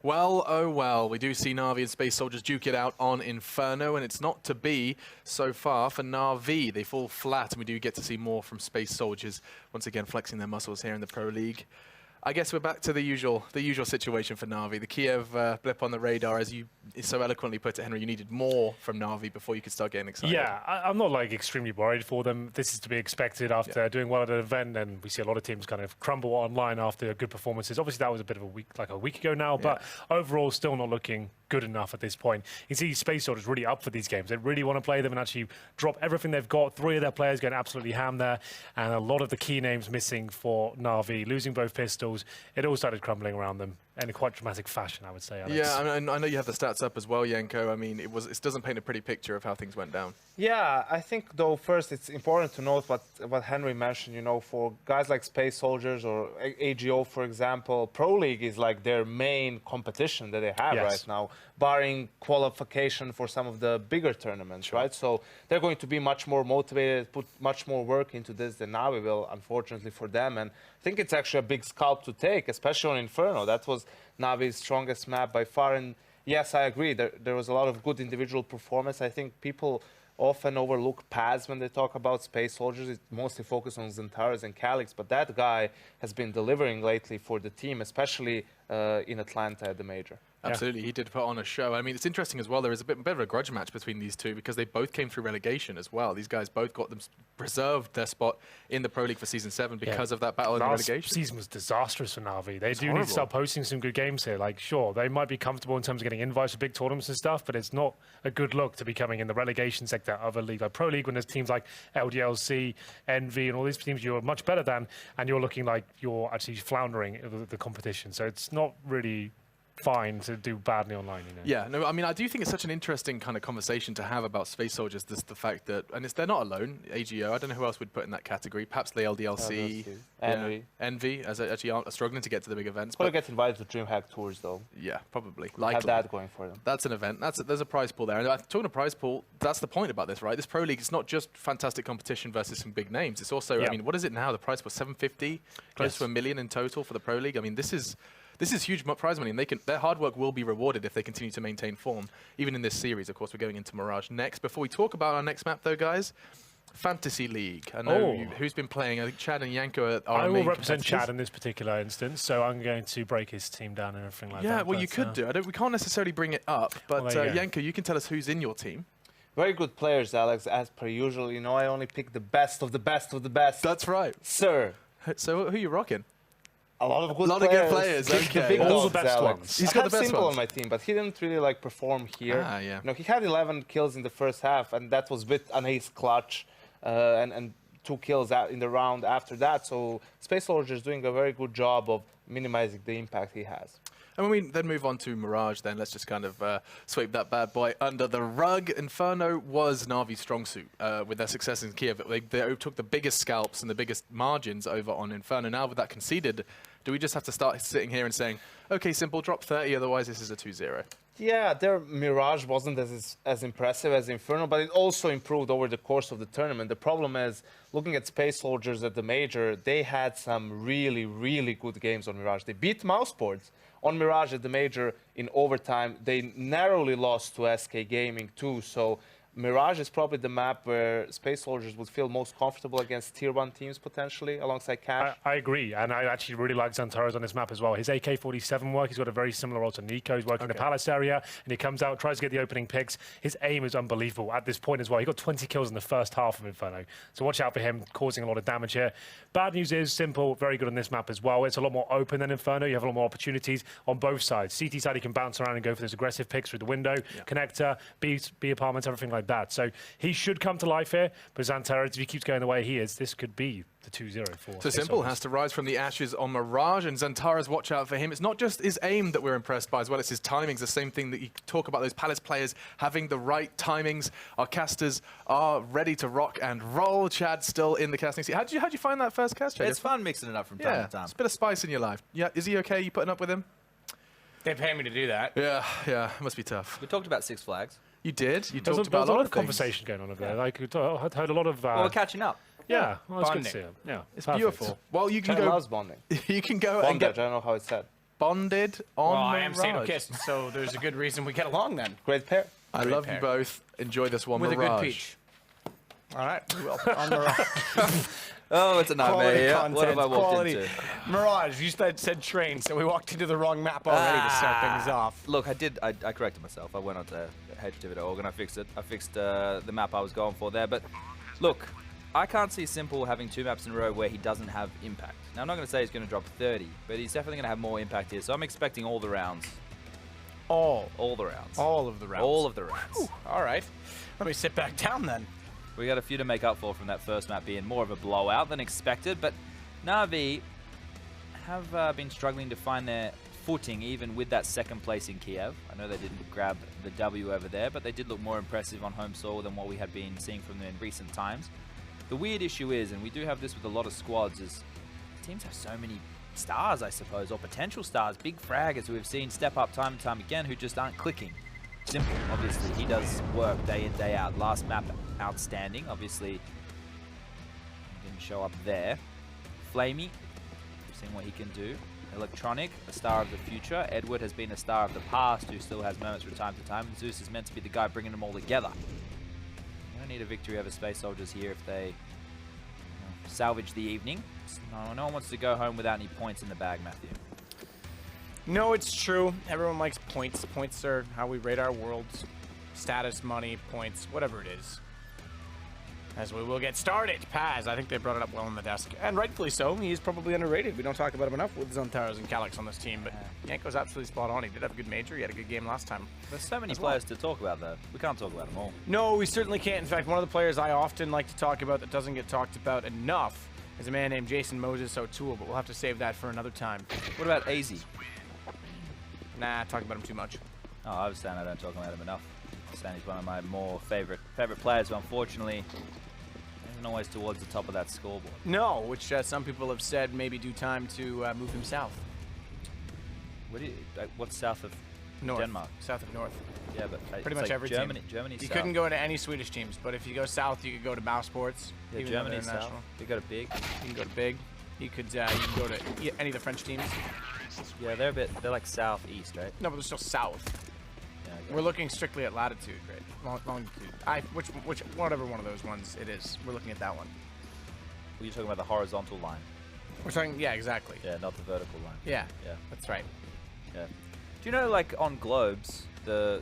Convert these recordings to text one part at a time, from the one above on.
Well, oh well, we do see Na'Vi and Space Soldiers duke it out on Inferno, and it's not to be so far for Na'Vi. They fall flat, and we do get to see more from Space Soldiers, once again flexing their muscles here in the Pro League. I guess we're back to the usual situation for Na'Vi. The Kiev blip on the radar, as you so eloquently put it, Henry, you needed more from Na'Vi before you could start getting excited. Yeah, I'm not like extremely worried for them. This is to be expected after doing well at an event, and we see a lot of teams kind of crumble online after good performances. Obviously, that was a bit of a week ago now, but overall, still not looking good enough at this point. You see Space Soldiers really up for these games. They really want to play them and actually drop everything they've got. 3 of their players going absolutely ham there, and a lot of the key names missing for Na'Vi, losing both pistols. It all started crumbling around them in a quite dramatic fashion, I would say, Alex. Yeah, I know you have the stats up as well, Yanko. I mean, it doesn't paint a pretty picture of how things went down. Yeah, I think, though, first it's important to note what Henry mentioned, you know, for guys like Space Soldiers or AGO, for example, Pro League is like their main competition that they have right now, barring qualification for some of the bigger tournaments, right? So they're going to be much more motivated, put much more work into this than Na'Vi will, unfortunately for them. And I think it's actually a big scalp to take, especially on Inferno. That was Na'Vi's strongest map by far. And yes, I agree, there was a lot of good individual performance. I think people often overlook Paz when they talk about Space Soldiers. It's mostly focused on Xantares and Calix, but that guy has been delivering lately for the team, especially in Atlanta at the major. Absolutely, he did put on a show. I mean, it's interesting as well. There is a bit of a grudge match between these two because they both came through relegation as well. These guys both got them preserved their spot in the Pro League for Season 7 because of that battle in relegation. Last season was disastrous for Na'Vi. They do need to start posting some good games here. Like, sure, they might be comfortable in terms of getting invites to big tournaments and stuff, but it's not a good look to be coming in the relegation sector of a league like Pro League when there's teams like LDLC, Envy, and all these teams you're much better than, and you're looking like you're actually floundering in the competition. So it's not really fine to do badly online, you know. Yeah, no, I mean, I do think it's such an interesting kind of conversation to have about Space Soldiers. This the fact that, and they're not alone. AGO, I don't know who else would put in that category. Perhaps the LDLC, Envy, as actually are struggling to get to the big events. But get invited to DreamHack tours, though. Yeah, probably. Have that going for them. That's an event. There's a prize pool there. And talking of prize pool, that's the point about this, right? This Pro League is not just fantastic competition versus some big names. It's also, I mean, what is it now? The prize pool, 750, close to $1 million in total for the Pro League. I mean, this is huge prize money, and their hard work will be rewarded if they continue to maintain form, even in this series. Of course, we're going into Mirage next. Before we talk about our next map, though, guys, Fantasy League. I know who's been playing. I think Chad and Yanko are I will represent Chad in this particular instance, so I'm going to break his team down and everything like that. Yeah, well, you could do. We can't necessarily bring it up, but Yanko, you can tell us who's in your team. Very good players, Alex, as per usual. You know, I only pick the best of the best of the best. That's right. Sir. So who are you rocking? A lot of good players. Okay. All the best ones. He's got the best Simple ones on my team, but he didn't really like perform here. Yeah. You know, he had 11 kills in the first half, and that was with an ace clutch and 2 kills in the round after that. So Space Soldier is doing a very good job of minimizing the impact he has. And when we then move on to Mirage, then let's just kind of sweep that bad boy under the rug. Inferno was Na'Vi's strong suit with their success in Kiev. They took the biggest scalps and the biggest margins over on Inferno. Now with that conceded, do we just have to start sitting here and saying, okay, simple, drop 30, otherwise this is a 2-0? Yeah, their Mirage wasn't as impressive as Inferno, but it also improved over the course of the tournament. The problem is, looking at Space Soldiers at the major, they had some really, really good games on Mirage. They beat Mouseboards on Mirage at the major in overtime. They narrowly lost to SK Gaming too, so Mirage is probably the map where Space Soldiers would feel most comfortable against Tier 1 teams, potentially, alongside Cash. I agree, and I actually really like Xantares on this map as well. His AK-47 work, he's got a very similar role to Nico. He's working in the Palace area, and he comes out, tries to get the opening picks. His aim is unbelievable at this point as well. He got 20 kills in the first half of Inferno, so watch out for him causing a lot of damage here. Bad news is, Simple, very good on this map as well. It's a lot more open than Inferno. You have a lot more opportunities on both sides. CT side, he can bounce around and go for those aggressive picks through the window, connector, B apartments, everything like that. So he should come to life here, but Xantares, if he keeps going the way he is, this could be the 2-0 for So Simple has to rise from the ashes on Mirage, and Xantares, watch out for him. It's not just his aim that we're impressed by as well, it's his timings. The same thing that you talk about those Palace players having the right timings. Our casters are ready to rock and roll. Chad's still in the casting seat. How'd you find that first cast, Chad? It's fun mixing it up from time to time. It's a bit of spice in your life. Yeah, is he okay? You putting up with him? They pay me to do that. Yeah, it must be tough. We talked about Six Flags. You did. You talked talked about about a lot of things. conversation going on over there. Like, I heard a lot of. Well, we're catching up. Yeah, well, it's good Bonding. to see him. Yeah, It's beautiful. Well, you can Chad go. loves bonding. You can go and Bondage, get. I don't know how it's said. bonded on Well, I am Mirage. sadomasochist, so there's a good reason we get along then. Great pair. I Great love pair. you both. Enjoy this one, With Mirage. a good peach. All right, we will. On Mirage. Oh, it's a nightmare Quality here. content, What have I walked quality. into? Mirage, you said train, so we walked into the wrong map already to start things off. Look, I corrected myself. I went on to HTV.org and I fixed it. I fixed the map I was going for there. But look, I can't see Simple having 2 maps in a row where he doesn't have impact. Now, I'm not going to say he's going to drop 30, but he's definitely going to have more impact here. So I'm expecting all the rounds. All the rounds. of the rounds. All of the rounds. Ooh, all right. Let me sit back down then. We got a few to make up for from that first map being more of a blowout than expected, but Na'Vi have been struggling to find their footing even with that second place in Kiev. I know they didn't grab the W over there, but they did look more impressive on home soil than what we had been seeing from them in recent times. The weird issue is, and we do have this with a lot of squads, is teams have so many stars, I suppose, or potential stars, big fraggers who we've seen step up time and time again who just aren't clicking. Simple, obviously, he does work day in, day out. Last map, outstanding. Obviously, didn't show up there. Flamey, we've seen what he can do. Electronic, a star of the future. Edward has been a star of the past who still has moments from time to time. And Zeus is meant to be the guy bringing them all together. They don't need a victory over Space Soldiers here if they salvage the evening. No one wants to go home without any points in the bag, Matthew. No, it's true. Everyone likes points. Points are how we rate our worlds. Status, money, points, whatever it is. As we will get started. Paz, I think they brought it up well on the desk. And rightfully so. He's probably underrated. We don't talk about him enough with Zontaros and Calyx on this team. But Yanko's absolutely spot on. He did have a good major. He had a good game last time. There's so many players to talk about, though. We can't talk about them all. No, we certainly can't. In fact, one of the players I often like to talk about that doesn't get talked about enough is a man named Jason Moses O'Toole, but we'll have to save that for another time. What about AZ? Nah, talking about him too much. Oh, I was saying I don't talk about him enough. I was saying he's one of my more favorite players, but unfortunately, isn't always towards the top of that scoreboard. No, which some people have said maybe due time to move him south. What's south of North. Denmark? South of North. Yeah, but Pretty it's much like every Germany, team. Germany's You south. couldn't go into any Swedish teams, but if you go south, you could go to Mouse Sports. Yeah, even though they're Germany's south. international. They got a big. You can go to Big. You could you can go to any of the French teams. Yeah, they're like southeast, right? No, but they're still south. Yeah, I We're looking strictly at latitude, right? Longitude. Which whatever one of those ones it is. We're looking at that one. Well, you're talking about the horizontal line. We're talking, yeah, exactly. Yeah, not the vertical line. Yeah, Yeah. that's right. Yeah. Do you know, like on globes, they're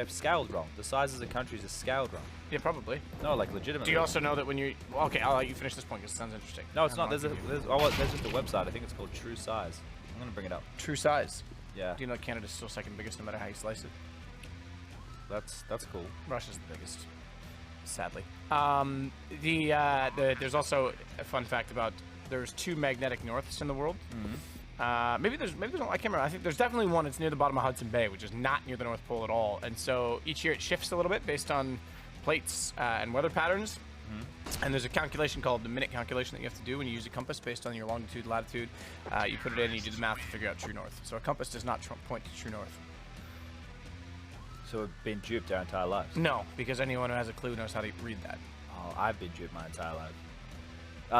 scaled wrong. The sizes of countries are scaled wrong. Yeah, probably. No, like legitimately. Do you also know that when you... Well, okay, I'll let you finish this point because it sounds interesting. No, it's I not. don't There's just a website. I think it's called True Size. I'm gonna bring it up. True size. Yeah, Do you know Canada's still second biggest no matter how you slice it? that's cool. Russia's the biggest, sadly. There's also a fun fact about there's 2 magnetic norths in the world. Maybe there's one, I can't remember. I think there's definitely one. It's near the bottom of Hudson Bay, which is not near the North Pole at all. And so each year it shifts a little bit based on plates and weather patterns. And there's a calculation called the minute calculation that you have to do when you use a compass based on your longitude, latitude. You put it in and you do the math to figure out true north. So a compass does not point to true north. So we've been duped our entire lives. No, because anyone who has a clue knows how to read that. Oh, I've been duped my entire life.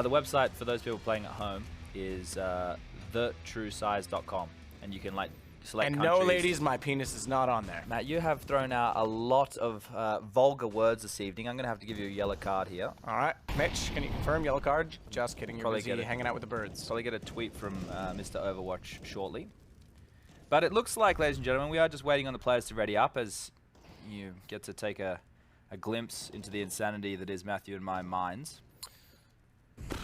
The website for those people playing at home is thetruesize.com, and you can like select And countries. no, ladies, my penis is not on there. Matt, you have thrown out a lot of vulgar words this evening. I'm going to have to give you a yellow card here. All right, Mitch, can you confirm yellow card? Just kidding, you're Probably busy get it. hanging out with the birds. Probably get a tweet from Mr. Overwatch shortly. But it looks like, ladies and gentlemen, we are just waiting on the players to ready up as you get to take a glimpse into the insanity that is Matthew and my minds.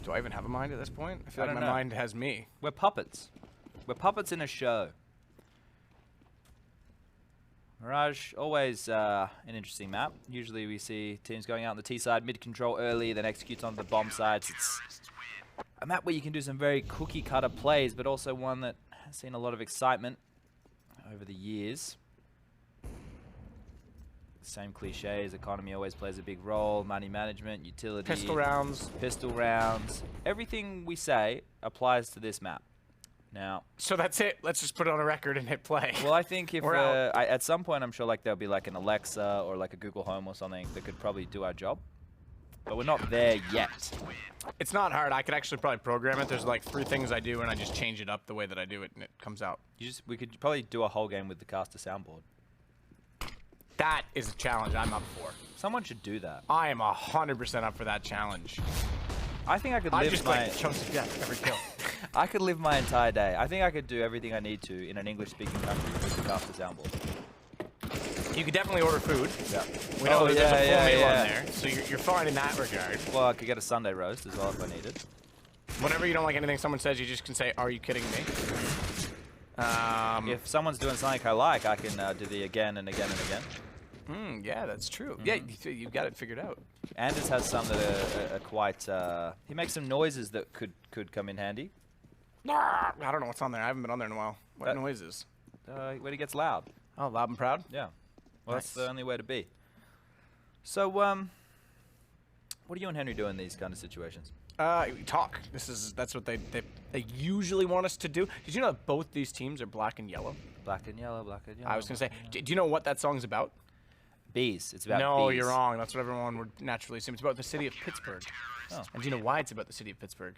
Do I even have a mind at this point? I feel I like don't my know. mind has me. We're puppets. We're puppets in a show. Mirage, always an interesting map. Usually we see teams going out on the T side, mid-control early, then executes onto the bomb sides. It's a map where you can do some very cookie-cutter plays, but also one that has seen a lot of excitement over the years. Same cliches, economy always plays a big role, money management, utility. Pistol rounds. Pistol rounds. Everything we say applies to this map. Now, So that's it. Let's just put it on a record and hit play. well, I think if We're out. at some point, I'm sure like there'll be like an Alexa or like a Google Home or something that could probably do our job, but we're not there yet. It's not hard. I could actually probably program it. There's like 3 things I do, and I just change it up the way that I do it, and it comes out. We could probably do a whole game with the caster soundboard. That is a challenge I'm up for. Someone should do that. I am 100% up for that challenge. I think I could I live just my... like chunks of death every kill. I could live my entire day. I think I could do everything I need to in an English-speaking country with the caster soundboard. You could definitely order food. Yeah. We know that there's a full meal yeah. on there, so you're fine in that regard. Well, I could get a Sunday roast as well if I needed. Whenever you don't like anything someone says, you just can say, "Are you kidding me?" If someone's doing something I like, I can do the again and again and again. Yeah, that's true. Yeah, you've got it figured out. Anders has some that are quite... he makes some noises that could come in handy. I don't know what's on there. I haven't been on there in a while. What noises? When he gets loud. Oh, loud and proud? Yeah. Well, Nice. that's the only way to be. So, what do you and Henry do in these kind of situations? We talk. That's what they usually want us to do. Did you know that both these teams are black and yellow? Black and yellow, black and yellow. I was gonna say, do you know what that song's about? Bees. It's about No, bees. you're wrong. That's what everyone would naturally assume. It's about the city of Pittsburgh. Oh. And do you know why it's about the city of Pittsburgh?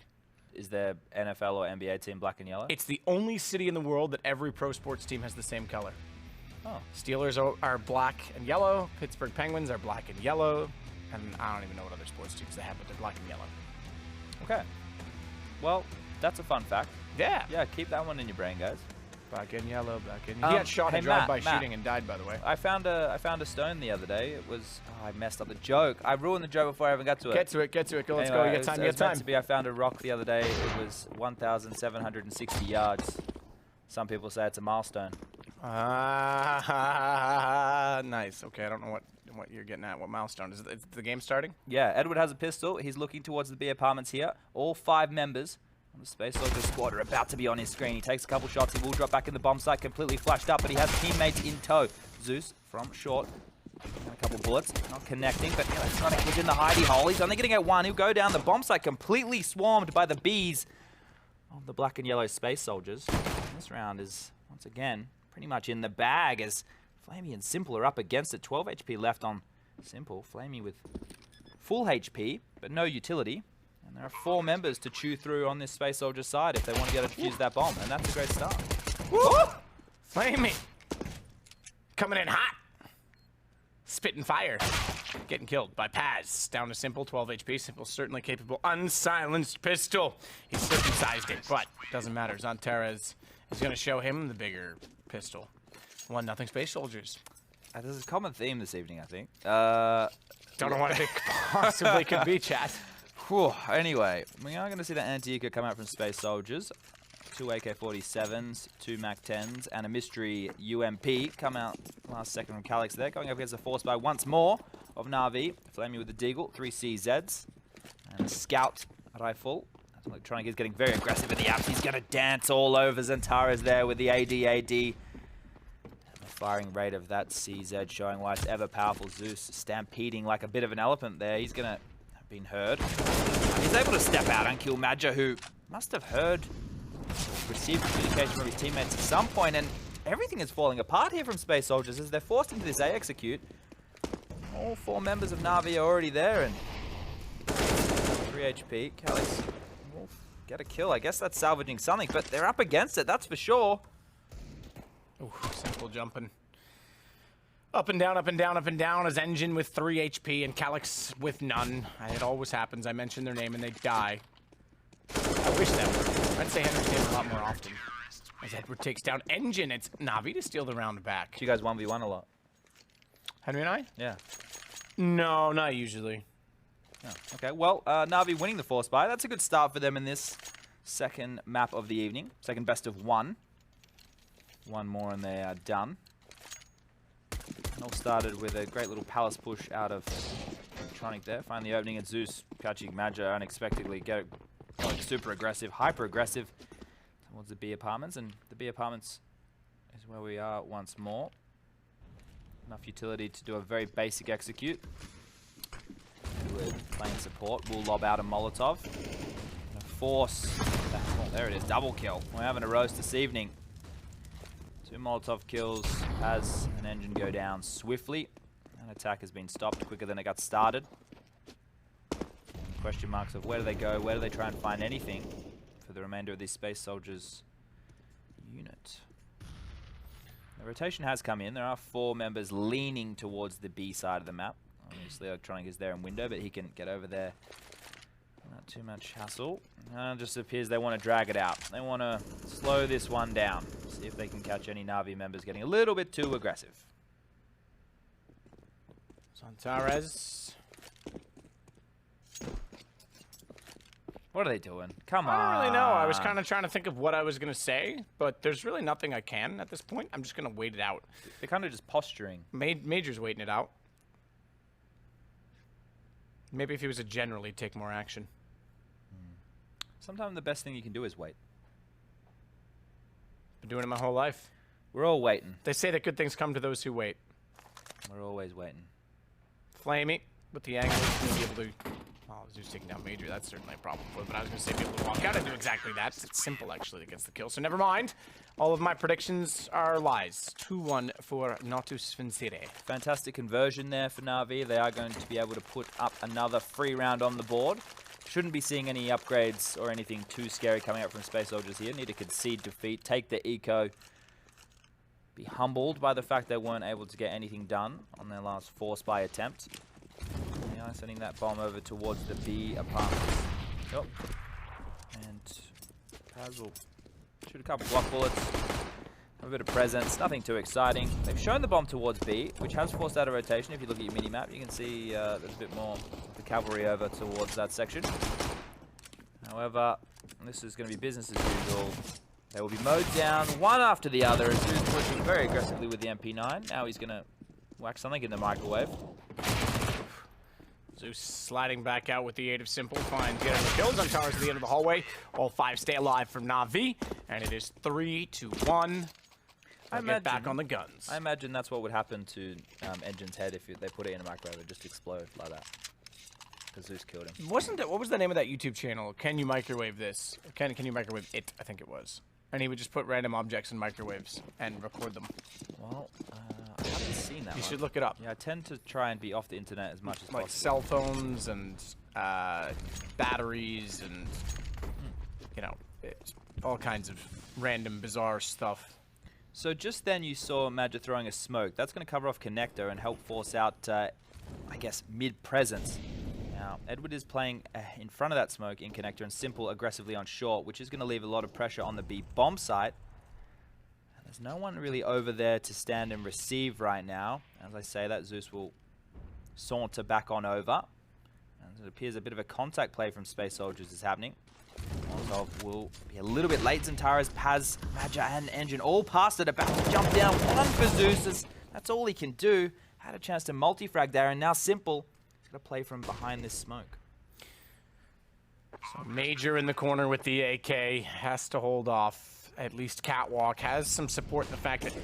Is there NFL or NBA team black and yellow? It's the only city in the world that every pro sports team has the same color. Oh. Steelers are black and yellow. Pittsburgh Penguins are black and yellow. And I don't even know what other sports teams they have, but they're black and yellow. Okay. Well, that's a fun fact. Yeah. Yeah, keep that one in your brain, guys. Black and yellow, black and yellow. He got shot hey, in drive-by Matt. shooting and died, by the way. I found a stone the other day. It was I messed up the joke. I ruined the joke before I even got to it. Get to it. Go, let's Anyway, go. You got time, you got time. I found a rock the other day. It was 1,760 yards. Some people say it's a milestone. Nice. Okay, I don't know what you're getting at. What milestone? Is the game starting? Yeah, Edward has a pistol. He's looking towards the B apartments here. All 5 members on the Space Soldier squad are about to be on his screen. He takes a couple shots. He will drop back in the bomb site, completely flashed up, but he has teammates in tow. Zeus from short. And a couple bullets, not connecting, but Electronic was in the hidey hole. He's only going to get 1. He'll go down. The bomb site completely swarmed by the bees of the black and yellow Space Soldiers. This round is, once again, pretty much in the bag as Flamey and Simple are up against it. 12 HP left on Simple. Flamey with full HP, but no utility. And there are 4 members to chew through on this Space Soldier side if they want to get to defuse that bomb, and that's a great start. Woo! Flamey. Coming in hot. Spitting fire. Getting killed by Paz. Down to Simple, 12 HP. Simple certainly capable. Unsilenced pistol. He's circumcised it, but doesn't matter. Zantares is going to show him the bigger pistol. 1-0 Space Soldiers. There's a common theme this evening, I think. Don't know what it possibly could be, chat. Whew. Anyway, we are going to see the Anti-Eco come out from Space Soldiers. 2 AK-47s, 2 MAC-10s, and a mystery UMP come out last second from Calix there. Going up against the force by once more of Na'Vi. Flamey with the Deagle, 3 CZs, and a Scout rifle. Electronic is getting very aggressive in the apps. He's going to dance all over Zantares there with the AD. The firing rate of that CZ showing why it's ever powerful. Zeus stampeding like a bit of an elephant there. He's going to have been heard. He's able to step out and kill Madja, who must have heard, received communication from his teammates at some point, and everything is falling apart here from Space Soldiers as they're forced into this A execute. All 4 members of Na'Vi are already there, and 3 HP. Calix will get a kill. I guess that's salvaging something, but they're up against it, that's for sure. Ooh, Simple jumping. Up and down, up and down, up and down. As Engine with 3 HP and Calix with none. It always happens. I mention their name and they die. I wish that were. I'd say Henry's name a lot more often. As Edward takes down Engine, it's Na'Vi to steal the round back. Do you guys 1v1 a lot? Henry and I? Yeah. No, not usually. Oh, okay, well, Na'Vi winning the force buy. That's a good start for them in this second map of the evening. Second best of 1. 1 more and they are done. It all started with a great little palace push out of Electronic there. Find the opening at Zeus, catching Madja unexpectedly. Going super aggressive, hyper aggressive towards the B apartments. And the B apartments is where we are once more. Enough utility to do a very basic execute. With playing support, we'll lob out a Molotov. Force. Oh, there it is, double kill. We're having a roast this evening. 2 Molotov kills as an Engine go down swiftly. An attack has been stopped quicker than it got started. Question marks of where do they go, where do they try and find anything for the remainder of this Space Soldiers unit. The rotation has come in. There are 4 members leaning towards the B side of the map. Obviously, Electronic is there in window, but he can get over there. Not too much hassle. It just appears they want to drag it out. They want to slow this one down. See if they can catch any Na'Vi members getting a little bit too aggressive. Zantares. What are they doing? Come on. I don't really know. I was kind of trying to think of what I was going to say, but there's really nothing I can at this point. I'm just going to wait it out. They're kind of just posturing. Major's waiting it out. Maybe if he was a general, he'd take more action. Sometimes the best thing you can do is wait. Been doing it my whole life. We're all waiting. They say that good things come to those who wait. We're always waiting. Flamey with the angle, he's going to be able to... Oh, Zeus taking down Major. That's certainly a problem for him, but I was going to say be able to walk out and do exactly that. It's simple, actually, that gets the kill. So never mind. All of my predictions are lies. 2-1 for Nautus Vincere. Fantastic conversion there for Na'Vi. They are going to be able to put up another free round on the board. Shouldn't be seeing any upgrades or anything too scary coming up from Space Soldiers here. Need to concede defeat, take the eco. Be humbled by the fact they weren't able to get anything done on their last force buy attempt. They are sending that bomb over towards the B apartments. Yep. And Paz will shoot a couple block bullets. Have a bit of presence, nothing too exciting. They've shown the bomb towards B, which has forced out a rotation. If you look at your mini-map, you can see there's a bit more of the cavalry over towards that section. However, this is going to be business as usual. They will be mowed down one after the other. As Zeus pushing very aggressively with the MP9. Now he's going to whack something in the microwave. Zeus sliding back out with the aid of Simple. Finds getting the kills on towers at the end of the hallway. All 5 stay alive from Na'Vi. And it is 3-1. I get back on the guns. I imagine that's what would happen to Engine's head if they put it in a microwave. It would just explode like that. Because Zeus killed him. What was the name of that YouTube channel? Can you microwave this? Can you microwave it? I think it was. And he would just put random objects in microwaves and record them. Well, I haven't seen that You one. should look it up. Yeah, I tend to try and be off the internet as much as possible. Like cell phones and batteries and, you know, all kinds of random bizarre stuff. So just then you saw Magic throwing a smoke. That's going to cover off Connector and help force out, I guess, mid-presence. Now, Edward is playing in front of that smoke in Connector and Simple aggressively on short, which is going to leave a lot of pressure on the B bomb site. And there's no one really over there to stand and receive right now. As I say that, Zeus will saunter back on over. And it appears a bit of a contact play from Space Soldiers is happening. Molotov will be a little bit late. Zantares, Paz, Maja, and Engine all past it, about to jump down. One for Zeus. That's all he can do. Had a chance to multi-frag there, and now Simple is going to play from behind this smoke. So Major in the corner with the AK has to hold off. At least Catwalk has some support in the fact that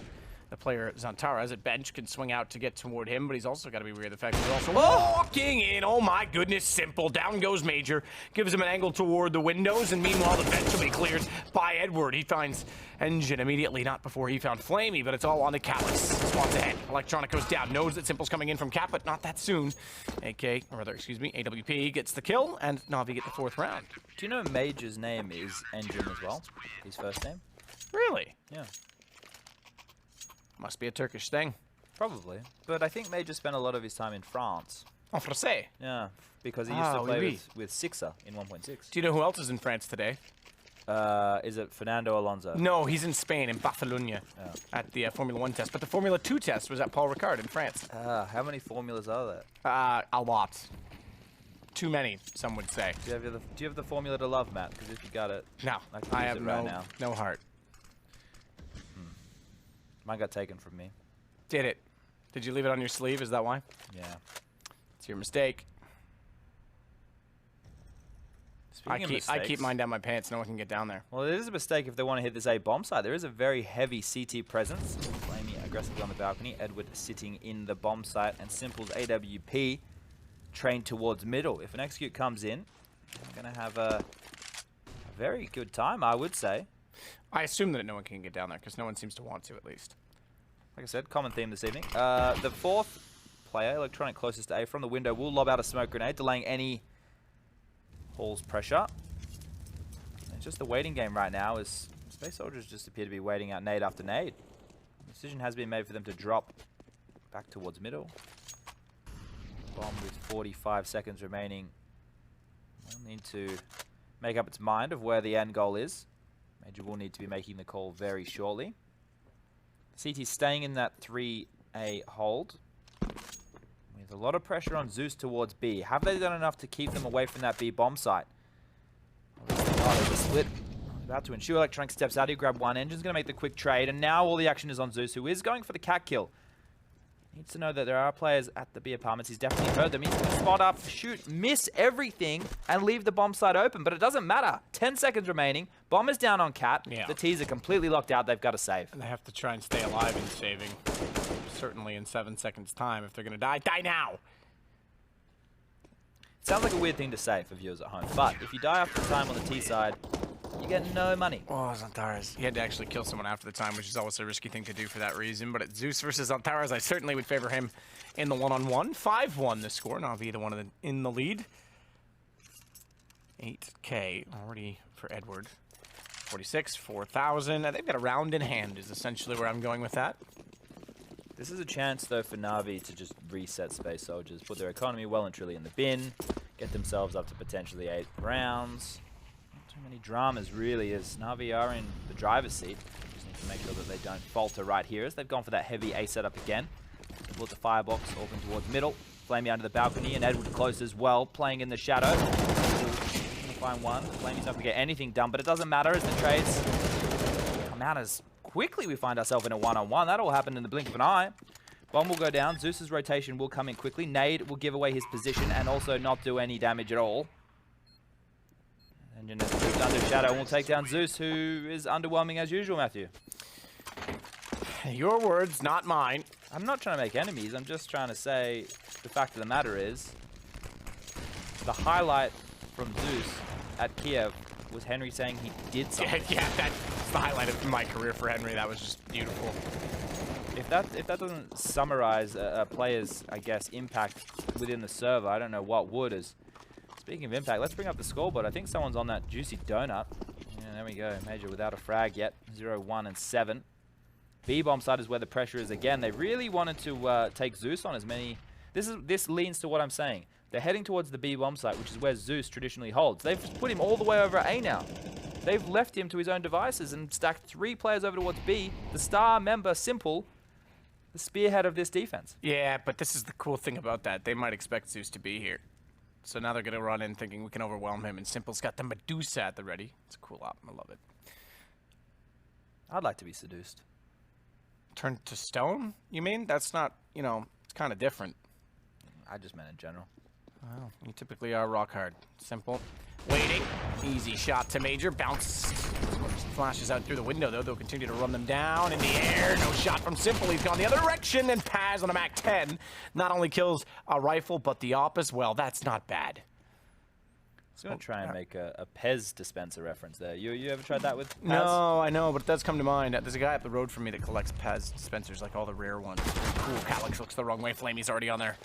the player Zantares at bench can swing out to get toward him, but he's also got to be aware of the fact that he's also walking in. Oh my goodness, Simple. Down goes Major. Gives him an angle toward the windows, and meanwhile the eventually clears by Edward. He finds Engine immediately, not before he found Flamey, but it's all on the Callus. Spots ahead. Electronic goes down. Knows that Simple's coming in from Cap, but not that soon. AWP gets the kill, and Na'Vi get the 4th round. Do you know Major's name is Engine as well? His first name? Really? Yeah. Must be a Turkish thing. Probably. But I think Major spent a lot of his time in France. En français. Yeah, because he used to play with Sixer in 1.6. Do you know who else is in France today? Is it Fernando Alonso? No, he's in Spain, in Barcelona, at the Formula 1 test. But the Formula 2 test was at Paul Ricard in France. How many formulas are there? A lot. Too many, some would say. Do you have the formula to love, Matt? Because if you got it, No, I have no heart. Mine got taken from me. Did it? Did you leave it on your sleeve? Is that why? Yeah. It's your mistake. Speaking of I keep mine down my pants. No one can get down there. Well, it is a mistake if they want to hit this A bomb site. There is a very heavy CT presence. Flamey aggressively on the balcony. Edward sitting in the bomb site. And Simple's AWP trained towards middle. If an execute comes in, I'm going to have a very good time, I would say. I assume that no one can get down there because no one seems to want to, at least. Like I said, common theme this evening. The 4th player, Electronic closest to A from the window, will lob out a smoke grenade, delaying any Hall's pressure. It's just the waiting game right now as Space Soldiers just appear to be waiting out nade after nade. The decision has been made for them to drop back towards middle. Bomb with 45 seconds remaining. Will need to make up its mind of where the end goal is. Major will need to be making the call very shortly. CT staying in that 3A hold. With a lot of pressure on Zeus towards B. Have they done enough to keep them away from that B bomb site? There's a split. About to ensure Electronic steps out. He grab one. Engine's going to make the quick trade. And now all the action is on Zeus, who is going for the cat kill. Needs to know that there are players at the B apartments. He's definitely heard them. He's going to spot up, shoot, miss everything, and leave the bomb site open. But it doesn't matter. 10 seconds remaining. Bomb is down on Cat. Yeah. The T's are completely locked out. They've got to save. And they have to try and stay alive in saving. Certainly in 7 seconds' time. If they're going to die, die now! Sounds like a weird thing to say for viewers at home. But if you die after the time on the T side, you get no money. Oh, Zantares. He had to actually kill someone after the time, which is always a risky thing to do for that reason. But at Zeus versus Zantares, I certainly would favor him in the one-on-one. 5-1 the score. Na'Vi the one in the lead. 8K already for Edward. 46, 4,000. They've got a round in hand is essentially where I'm going with that. This is a chance, though, for Na'Vi to just reset Space Soldiers, put their economy well and truly in the bin, get themselves up to potentially 8 rounds. Too many dramas, really, as Na'Vi are in the driver's seat. Just need to make sure that they don't falter right here, as they've gone for that heavy A setup again. Put the firebox open towards middle. Flamey under the balcony, and Edward close as well, playing in the shadow. Gonna find one. Flamey's not gonna get anything done, but it doesn't matter as the trades come out as quickly we find ourselves in a one-on-one. That'll happen in the blink of an eye. Bomb will go down. Zeus's rotation will come in quickly. Nade will give away his position and also not do any damage at all. Engine has moved under shadow and will take down Zeus, who is underwhelming as usual, Matthew. Your words, not mine. I'm not trying to make enemies. I'm just trying to say the fact of the matter is the highlight from Zeus at Kiev was Henry saying he did something. Yeah, that's the highlight of my career for Henry. That was just beautiful. If that doesn't summarize a player's, I guess, impact within the server, I don't know what would. As speaking of impact, let's bring up the scoreboard. I think someone's on that juicy donut. Yeah, there we go. Major without a frag yet. 0, 1, and 7. B-bomb side is where the pressure is again. They really wanted to take Zeus on as many. This leans to what I'm saying. They're heading towards the B-bomb site, which is where Zeus traditionally holds. They've put him all the way over A now. They've left him to his own devices and stacked 3 players over towards B. The star member, Simple, the spearhead of this defense. Yeah, but this is the cool thing about that. They might expect Zeus to be here. So now they're going to run in thinking we can overwhelm him, and Simple's got the Medusa at the ready. It's a cool op. I love it. I'd like to be seduced. Turn to stone, you mean? That's not, you know, it's kind of different. I just meant in general. Well, you typically are rock hard. Simple. Waiting. Easy shot to Major. Bounce. Flashes out through the window, though. They'll continue to run them down in the air. No shot from Simple. He's gone the other direction. And Paz on a MAC-10 not only kills a rifle, but the op as well. That's not bad. I was going to try and make a Pez dispenser reference there. You ever tried that with Paz? No, I know, but it does come to mind. There's a guy up the road from me that collects Paz dispensers, like all the rare ones. Cool. Calyx looks the wrong way. Flamey's already on their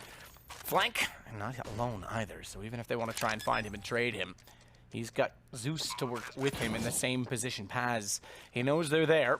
flank. And not alone either, so even if they want to try and find him and trade him, he's got Zeus to work with him in the same position. Paz, he knows they're there.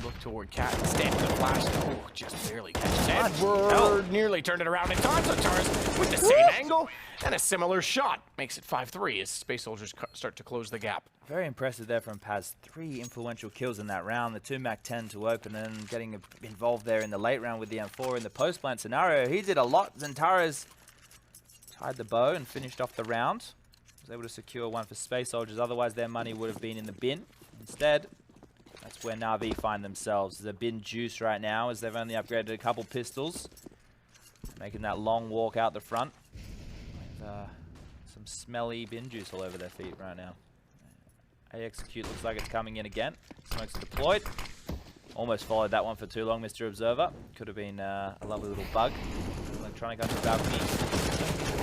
Look toward Cat and stand with the flash. Oh, just barely catches Edward. Nearly turned it around in time. Zantares with the same angle and a similar shot. Makes it 5-3 as Space Soldiers start to close the gap. Very impressive there from Paz. 3 influential kills in that round. The 2 MAC-10 to open and getting involved there in the late round with the M4 in the post-plant scenario. He did a lot. Zantares tied the bow and finished off the round. Was able to secure one for Space Soldiers. Otherwise, their money would have been in the bin. Instead, that's where Na'Vi find themselves. There's a bin juice right now as they've only upgraded a couple pistols. Making that long walk out the front. With some smelly bin juice all over their feet right now. A-Execute looks like it's coming in again. Smokes deployed. Almost followed that one for too long, Mr. Observer. Could have been a lovely little bug. Electronic under the balcony.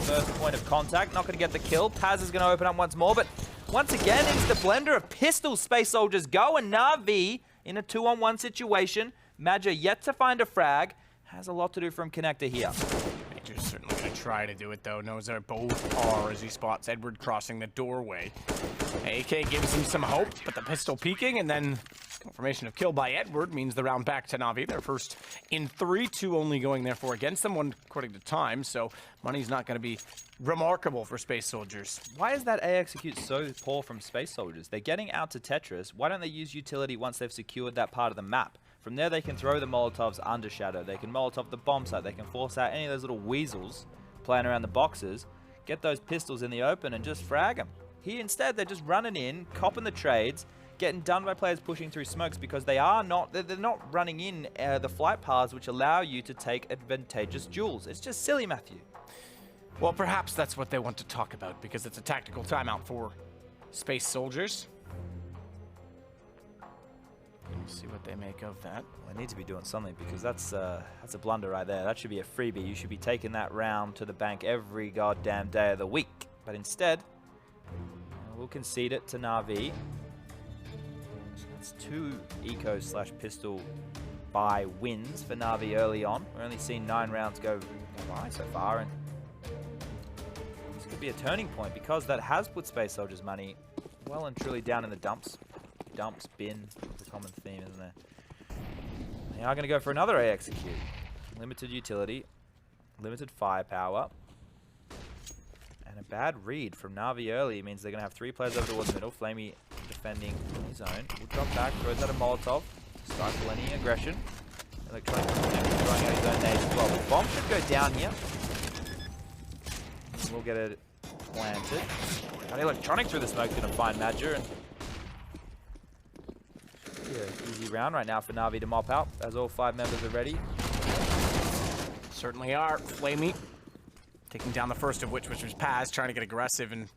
First point of contact. Not going to get the kill. Paz is going to open up once more, but once again, into the blender of pistols, Space Soldiers go, and Na'Vi in a 2-on-1 situation. Major yet to find a frag. Has a lot to do from Connector here. Major's certainly going to try to do it, though. Knows they both are as he spots Edward crossing the doorway. AK gives him some hope, but the pistol peeking, and then confirmation of kill by Edward means the round back to Na'Vi. Their first in 3, 2 only going therefore against them, 1 according to time, so money's not going to be remarkable for Space Soldiers. Why is that A execute so poor from Space Soldiers? They're getting out to Tetris. Why don't they use utility once they've secured that part of the map? From there, they can throw the Molotovs under Shadow. They can Molotov the bomb site. They can force out any of those little weasels playing around the boxes, get those pistols in the open, and just frag them. Here, instead, they're just running in, copping the trades, getting done by players pushing through smokes because they're not running in the flight paths which allow you to take advantageous duels. It's just silly, Matthew. Well, perhaps that's what they want to talk about because it's a tactical timeout for Space Soldiers. Let's see what they make of that. Well, they need to be doing something because that's a blunder right there. That should be a freebie. You should be taking that round to the bank every goddamn day of the week. But instead, we'll concede it to Na'Vi. So that's 2 eco/pistol buy wins for Na'Vi early on. We're only seeing 9 rounds go by so far, and this could be a turning point because that has put Space Soldiers' money well and truly down in the dumps. Dumps, bin, is a common theme, isn't there? They are going to go for another A execute. Limited utility, limited firepower, and a bad read from Na'Vi early means they're going to have 3 players over towards the middle. Flamey defending his own. Will drop back, throws out a Molotov to stifle any aggression. Electronic throwing out his own nades as well. The bomb should go down here. And we'll get it planted. And Electronic through the smoke going to find Madger, and easy round right now for Na'Vi to mop out, as all 5 members are ready. Certainly are. Flamey taking down the first of which was Paz, trying to get aggressive and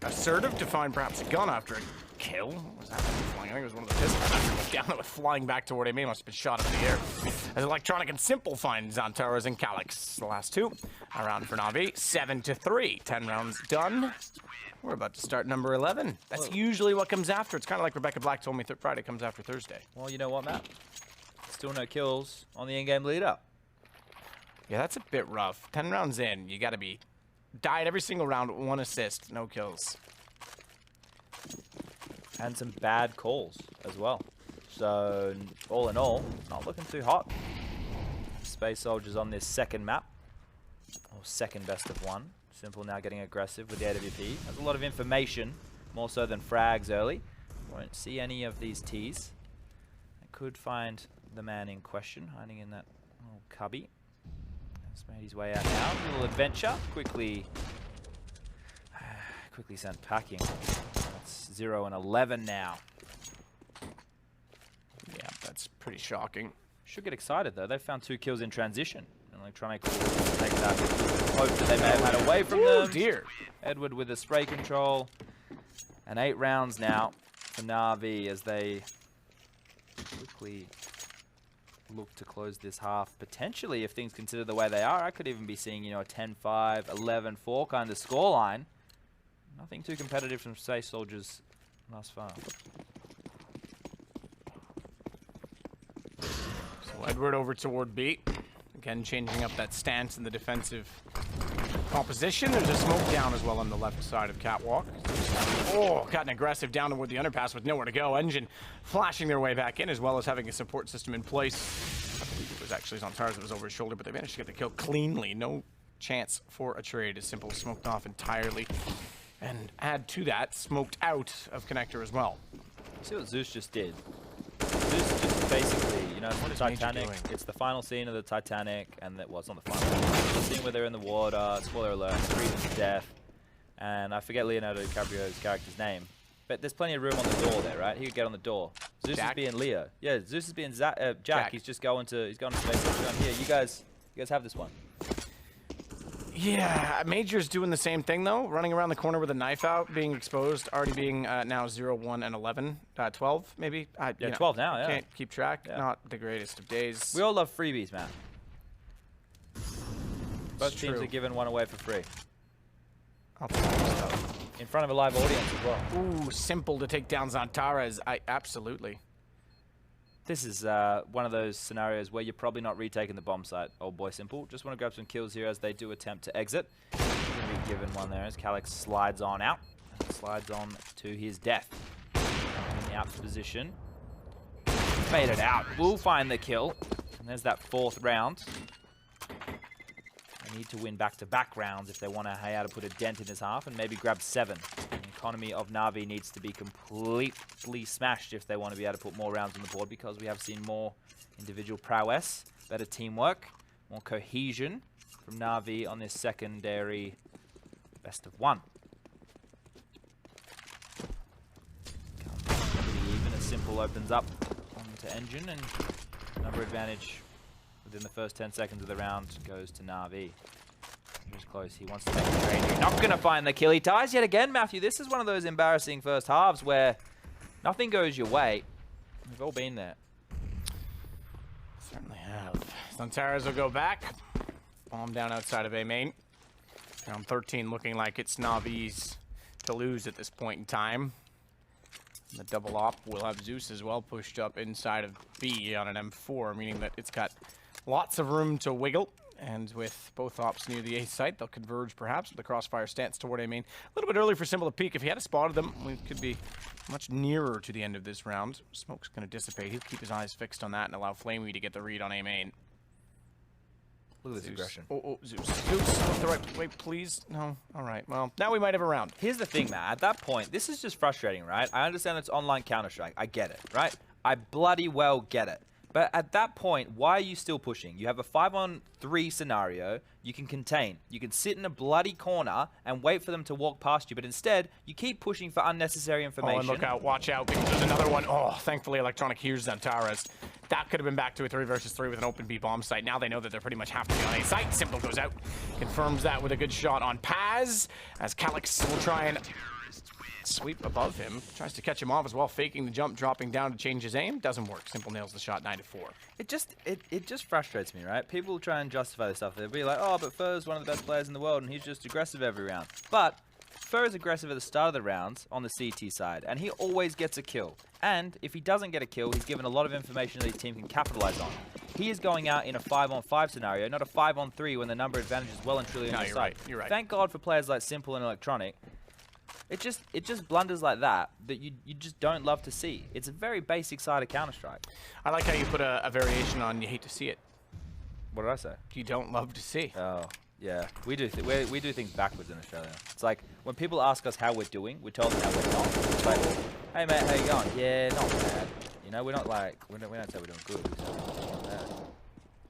assertive to find perhaps a gun after a kill. What was that flying? I think it was one of the pistols down that was flying back toward him. He must have been shot up in the air. As Electronic and Simple find Xantaras and Calyx. The last 2 around for Na'Vi. 7-3. 10 rounds done. We're about to start number 11. That's usually what comes after. It's kind of like Rebecca Black told me Friday comes after Thursday. Well, you know what, Matt? Still no kills on the in-game lead-up. Yeah, that's a bit rough. 10 rounds in, you got to be died every single round, 1 assist, no kills. And some bad calls as well. So, all in all, not looking too hot. Space Soldiers on this second map. Or second best of 1. Simple now getting aggressive with the AWP. Has a lot of information, more so than frags early. Won't see any of these Ts. I could find the man in question, hiding in that little cubby. He's made his way out now. A little adventure. Quickly sent packing. That's 0 and 11 now. Yeah, that's pretty shocking. Should get excited though. They found 2 kills in transition. Electronic will take that hope that they may have had away from them. Dear. Edward with the spray control. And 8 rounds now for Na'Vi as they quickly look to close this half. Potentially, if things consider the way they are, I could even be seeing, a 10-5, 11-4 kind of scoreline. Nothing too competitive from Space Soldiers thus far. So Edward over toward B. Again, changing up that stance in the defensive composition. There's a smoke down as well on the left side of Catwalk. Oh, gotten aggressive down toward the underpass with nowhere to go. Engine flashing their way back in, as well as having a support system in place. I believe it was actually Xantaras that was over his shoulder, but they managed to get the kill cleanly. No chance for a trade. As Simple smoked off entirely. And add to that, smoked out of Connector as well. See what Zeus just did? Zeus just basically, What is Titanic. Major doing? It's the final scene of the Titanic, and well, it's not the final scene. It's the scene where they're in the water, spoiler alert, freezing to death. And I forget Leonardo DiCaprio's character's name. But there's plenty of room on the door there, right? He could get on the door. Zeus Jack? is being Leo. Yeah, Zeus is being Jack. He's just going to space. He's going, here, you guys have this one. Yeah, Major's doing the same thing, though. Running around the corner with a knife out, being exposed, already being now 0, 1, and 11. 12, maybe? Yeah, 12 now, yeah. Can't keep track. Yeah. Not the greatest of days. We all love freebies, man. Both teams true. are giving one away for free. I'll take this stuff. In front of a live audience as well. Ooh, Simple to take down Xantaras. Absolutely. This is one of those scenarios where you're probably not retaking the bomb site, old boy Simple. Just want to grab some kills here as they do attempt to exit. Going to be given one there as Calyx slides on out. And slides on to his death. In the Alps position. Made it out. Will find the kill. And there's that 4th round. They need to win back-to-back rounds if they want to how to put a dent in his half and maybe grab 7. The economy of Na'Vi needs to be completely smashed if they want to be able to put more rounds on the board, because we have seen more individual prowess, better teamwork, more cohesion from Na'Vi on this secondary best of 1. Even as Simple opens up onto Engine, and number advantage within the first 10 seconds of the round goes to Na'Vi. Just close. He wants to make the trade. You're not going to find the kill. He ties yet again, Matthew. This is one of those embarrassing first halves where nothing goes your way. We've all been there. Certainly have. Zantaras will go back. Bomb down outside of A main. Round 13 looking like it's Na'Vi's to lose at this point in time. And the double op will have Zeus as well pushed up inside of B on an M4, meaning that it's got lots of room to wiggle. And with both ops near the A site, they'll converge perhaps with the crossfire stance toward A main. A little bit early for Simple to peek. If he had spotted them, we could be much nearer to the end of this round. Smoke's going to dissipate. He'll keep his eyes fixed on that and allow Flamey to get the read on A main. Look at this aggression. Oh, Zeus. Zeus, look the right way, please. No, all right. Well, now we might have a round. Here's the thing, Matt. At that point, this is just frustrating, right? I understand it's online Counter-Strike. I get it, right? I bloody well get it. But at that point, why are you still pushing? You have a 5-on-3 scenario. You can contain. You can sit in a bloody corner and wait for them to walk past you. But instead, you keep pushing for unnecessary information. Oh, and look out. Watch out, because there's another one. Oh, thankfully, Electronic hears Zantaras. That could have been back to a 3 versus 3 with an open B bomb site. Now they know that they're pretty much have to be on A site. Simple goes out. Confirms that with a good shot on Paz, as Calyx will try and sweep above him. Tries to catch him off as well, faking the jump, dropping down to change his aim. Doesn't work. Simple nails the shot, 9-4. It just frustrates me, right? People try and justify this stuff. They'll be like, oh, but Fur's one of the best players in the world and he's just aggressive every round. But Fur is aggressive at the start of the rounds on the CT side, and he always gets a kill. And if he doesn't get a kill, he's given a lot of information that his team can capitalize on. He is going out in a 5-on-5 scenario, not a 5-on-3 when the number advantage is well and truly on your side. Right, you're right. Thank God for players like Simple and Electronic. It just blunders like that you just don't love to see. It's a very basic side of Counter-Strike. I like how you put a variation on you hate to see it. What did I say? You don't love to see. Oh, yeah. We do things backwards in Australia. It's like when people ask us how we're doing, we tell them how we're not. It's like, hey mate, how you going? Yeah, not bad. You know, we're not like we don't say we're doing good. We say we're not bad.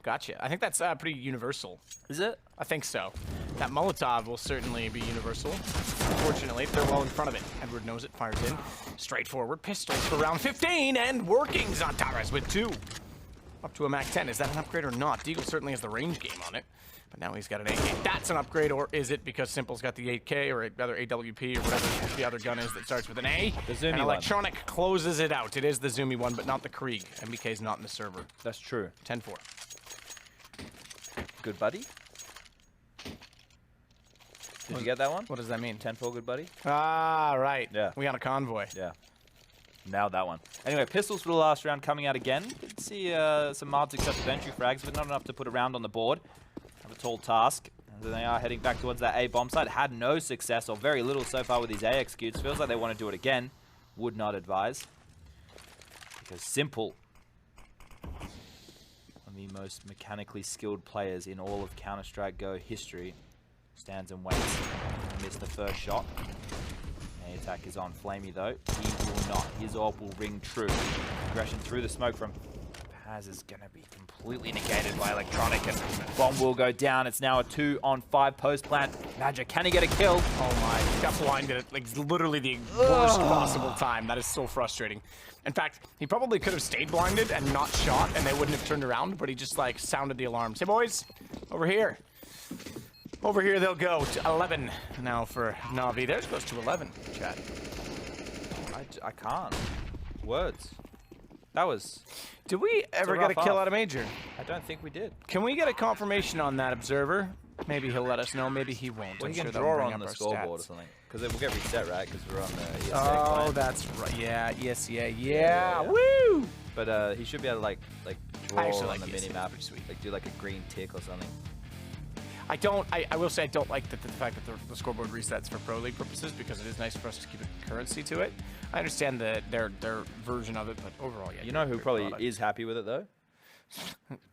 Gotcha. I think that's pretty universal. Is it? I think so. That Molotov will certainly be universal. Unfortunately, they're well in front of it. Edward knows it, fires in. Straightforward pistols for round 15, and working Zantaras with 2. Up to a MAC-10. Is that an upgrade or not? Deagle certainly has the range game on it. But now he's got an 8K. That's an upgrade, or is it because Simple's got the 8K, or rather AWP, or whatever the other gun is that starts with an A? The Zoomy and Electronic closes it out. It is the Zoomy one, but not the Krieg. MBK's not in the server. That's true. 10-4. Good buddy? Did you get that one? What does that mean? 10-4 good buddy? Ah, right. Yeah. We on a convoy. Yeah. Nailed that one. Anyway, pistols for the last round coming out again. Did see some mild success with entry frags, but not enough to put a round on the board. Have a tall task. And they are heading back towards that A bomb site. Had no success, or very little so far with these A executes. Feels like they want to do it again. Would not advise. Because Simple, one of the most mechanically skilled players in all of Counter-Strike Go history, stands and waits. Missed the first shot. The attack is on Flamey though. He will not. His AWP will ring true. Aggression through the smoke from Paz is going to be completely negated by Electronic, and bomb will go down. It's now a 2-on-5 post plant. Magic, can he get a kill? Oh my, he got blinded at like literally the worst possible time. That is so frustrating. In fact, he probably could have stayed blinded and not shot, and they wouldn't have turned around, but he just like sounded the alarms. Hey boys, over here. Over here they'll go to 11 now for Na'Vi. Theirs goes to 11, chat. I can't. Words. That was... Did we ever get a kill out of Major? I don't think we did. Can we get a confirmation on that, Observer? Maybe he'll let us know. Maybe he won't. Well, I'm he can sure they'll draw bring on up the our scoreboard or stats. something. Because it will get reset, right? Because we're on the ESL Oh, client. that's right. Yeah, ESL. Yeah. Yeah. Woo! But he should be able to like draw I actually on like the ESL, mini map, pretty sweet. like do like a green tick or something. I will say I don't like the fact that the scoreboard resets for Pro League purposes because it is nice for us to keep a currency to it. I understand their version of it, but overall, yeah. You know who great probably product. is happy with it though?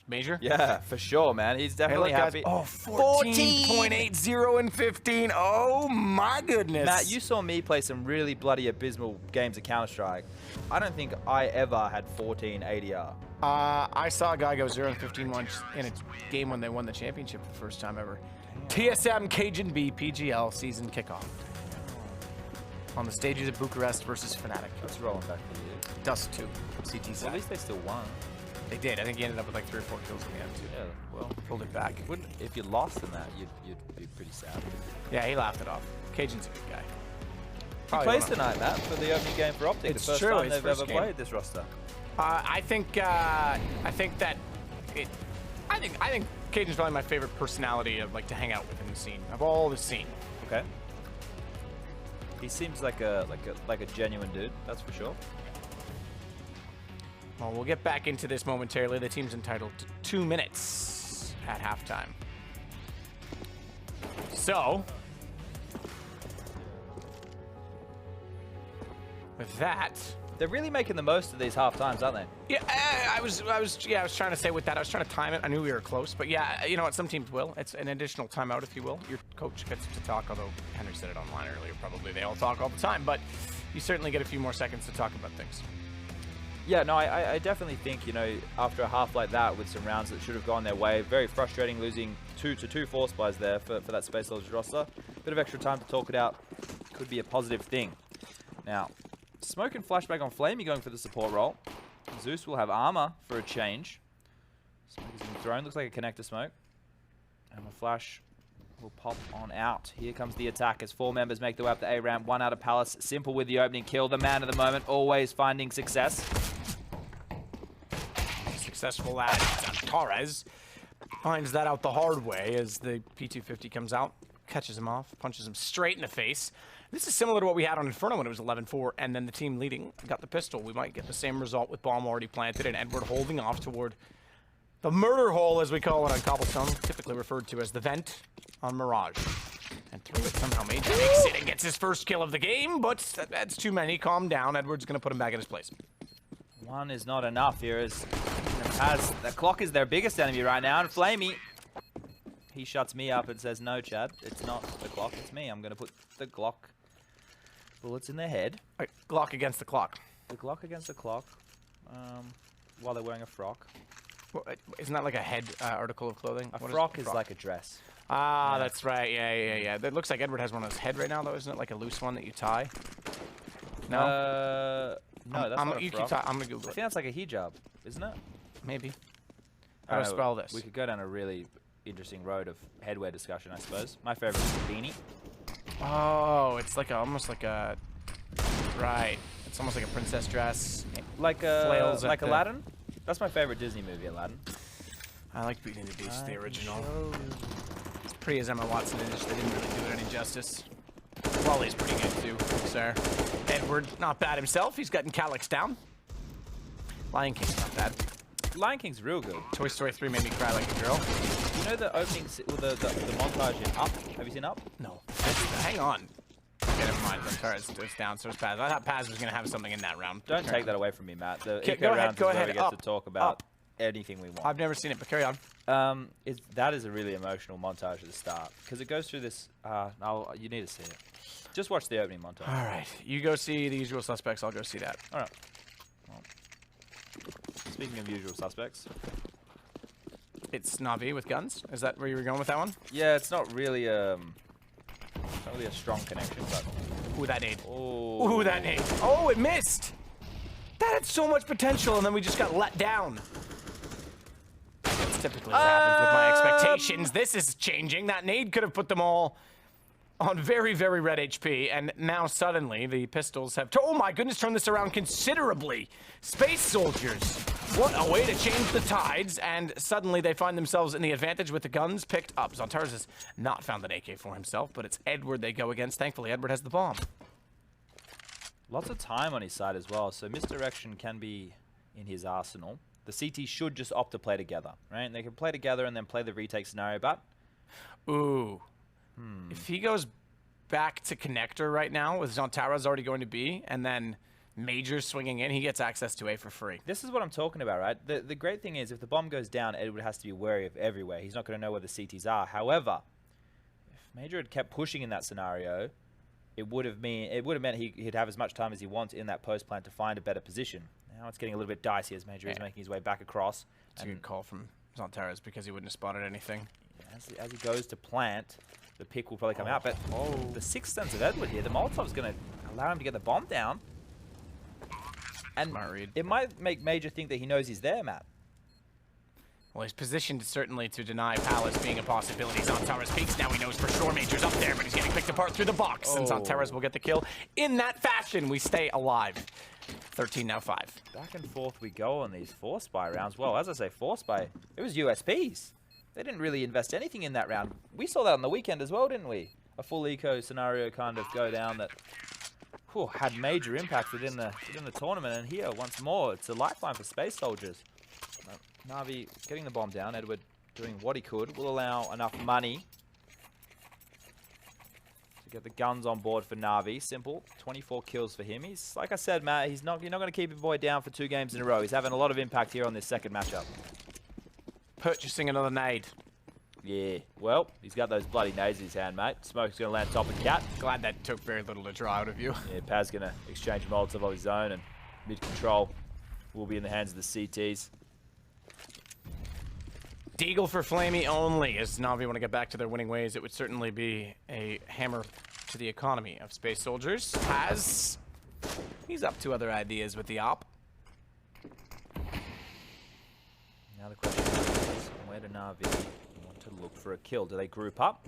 Major? Yeah, for sure, man. He's Hey, definitely look, guys. happy. Oh, 14.80 and 15. Oh, my goodness. Matt, you saw me play some really bloody abysmal games of Counter-Strike. I don't think I ever had 14 ADR. I saw a guy go 0 and 15 once in a game when they won the championship for the first time ever. TSM Cajun B PGL season kickoff. On the stages of Bucharest versus Fnatic. That's rolling back for you. Dust 2. CT Well, at side. least they still won. They did. I think he ended up with like 3 or 4 kills in the end, too. Yeah, well, Pulled it back. if you lost in that, you'd be pretty sad. Yeah, he laughed it off. Cajun's a good guy. He Probably plays one of- tonight, Matt, for the opening game for Optic. It's the first true, time his they've first ever game. played this roster. I think Cajun's probably my favorite personality of like to hang out with in the scene of all the scene. Okay. He seems like a genuine dude, that's for sure. Well, we'll get back into this momentarily. The team's entitled to 2 minutes at halftime. So, with that, They're really making the most of these half times, aren't they? yeah, I was trying to say with that, I was trying to time it. I knew we were close, but yeah, you know what? Some teams will. It's an additional timeout, if you will. Your coach gets to talk, although Henry said it online earlier. Probably they all talk all the time, but you certainly get a few more seconds to talk about things. Yeah, no, I definitely think, you know, after a half like that with some rounds that should have gone their way, very frustrating losing 2 force buys there for that Space Soldiers roster. Bit of extra time to talk it out could be a positive thing. Now, Smoke and Flashback on Flamey going for the support role. Zeus will have armor for a change. Smoke has been thrown, looks like a connector smoke. And the Flash will pop on out. Here comes the attack as 4 members make their way up the A ramp. 1 out of Palace. Simple with the opening kill. The man of the moment, always finding success. Successful lad Torres finds that out the hard way as the P250 comes out, catches him off, punches him straight in the face. This is similar to what we had on Inferno when it was 11-4, and then the team leading got the pistol. We might get the same result with bomb already planted and Edward holding off toward the murder hole, as we call it on Cobblestone, typically referred to as the vent on Mirage. And through it, somehow Major makes it and gets his first kill of the game, but that's too many. Calm down. Edward's going to put him back in his place. 1 is not enough here as the clock is their biggest enemy right now, and Flamey, he shuts me up and says, no, Chad, it's not the clock, it's me. I'm going to put the Glock bullets in their head. Right, Glock against the clock. The Glock against the clock, while they're wearing a frock. Well, isn't that like a head article of clothing? A What frock is like a dress. Ah, Yeah. that's right. Yeah. It looks like Edward has one on his head right now, though, isn't it? Like a loose one that you tie? No? No, that's not a you frock. keep I'm going to Google I it. think that's like a hijab, isn't it? Maybe. I How to don't know, spell this? We could go down a really interesting road of headwear discussion, I suppose. My favorite is the beanie. Oh, it's like almost like a... Right. It's almost like a princess dress. Like Flails at like the- Aladdin? That's my favorite Disney movie, Aladdin. I like Beauty and the Beast, the original. As pretty as Emma Watson is, they didn't really do it any justice. Wally's pretty good, too, sir. Edward, not bad himself. He's gotten Calyx down. Lion King's not bad. Lion King's real good. Toy Story 3 made me cry like a girl. You know the opening, the montage in Up? Have you seen Up? No. Hang on. Okay, never mind. It's down, so it's Paz. I thought Paz was going to have something in that round. Don't take that away from me, Matt. The Okay, eco go ahead, rounds go is where ahead. we get Up, to talk about up. anything we want. I've never seen it, but carry on. That is a really emotional montage at the start because it goes through this. You need to see it. Just watch the opening montage. All right. You go see The Usual Suspects. I'll go see that. All right. Well, speaking of usual suspects, It's Na'Vi with guns. Is that where you were going with that one? yeah, it's not really a strong connection, but Ooh, that nade. oh, Ooh, that nade. Oh, it missed. That had so much potential, and then we just got let down. That's typically what happens with my expectations. This is changing. That nade could have put them all on very, very red HP, and now suddenly the pistols have... oh my goodness, turned this around considerably. Space Soldiers What a way to change the tides, and suddenly they find themselves in the advantage with the guns picked up. Zontaras has not found an AK for himself, but it's Edward they go against. Thankfully, Edward has the bomb. Lots of time on his side as well, so misdirection can be in his arsenal. The CT should just opt to play together, right? And they can play together and then play the retake scenario, but... Ooh. If he goes back to connector right now, with Zontaras already going to B, and then Major swinging in, he gets access to A for free. This is what I'm talking about, right? The great thing is, if the bomb goes down, Edward has to be wary of everywhere. He's not going to know where the CTs are. However, if Major had kept pushing in that scenario, it would have meant he'd have as much time as he wants in that post plan to find a better position. Now it's getting a little bit dicey as Major is making his way back across. It's a good call from Zontaras because he wouldn't have spotted anything. Yeah, as he goes to plant, the pick will probably come out. But the sixth sense of Edward here, the Molotov's going to allow him to get the bomb down. And it might make Major think that he knows he's there, Matt. Well, he's positioned certainly to deny Palace being a possibility. Zontaras peeks. Now he knows for sure Major's up there, but he's getting picked apart through the box. And Zontaras will get the kill. In that fashion, we stay alive. 13 now 5. Back and forth we go on these Force Buy rounds. Well, as I say, Force Buy, it was USPs. They didn't really invest anything in that round. We saw that on the weekend as well, didn't we? A full eco scenario kind of go down that had major impact within the tournament. And here, once more, it's a lifeline for Space Soldiers. Na'Vi getting the bomb down. Edward doing what he could. Will allow enough money to get the guns on board for Na'Vi. Simple. 24 kills for him. He's, like I said, Matt, you're not going to keep your boy down for 2 games in a row. He's having a lot of impact here on this second matchup. Purchasing another nade. Yeah, well, he's got those bloody nades in his hand, mate. Smoke's going to land top of Cat. Glad that took very little to draw out of you. Yeah, Paz going to exchange Molotov of his own, and mid-control will be in the hands of the CTs. Deagle for Flamey only. As Na'Vi want to get back to their winning ways, it would certainly be a hammer to the economy of Space Soldiers. Paz, he's up to other ideas with the op. Now the question is, where do Na'Vi want to look for a kill? Do they group up?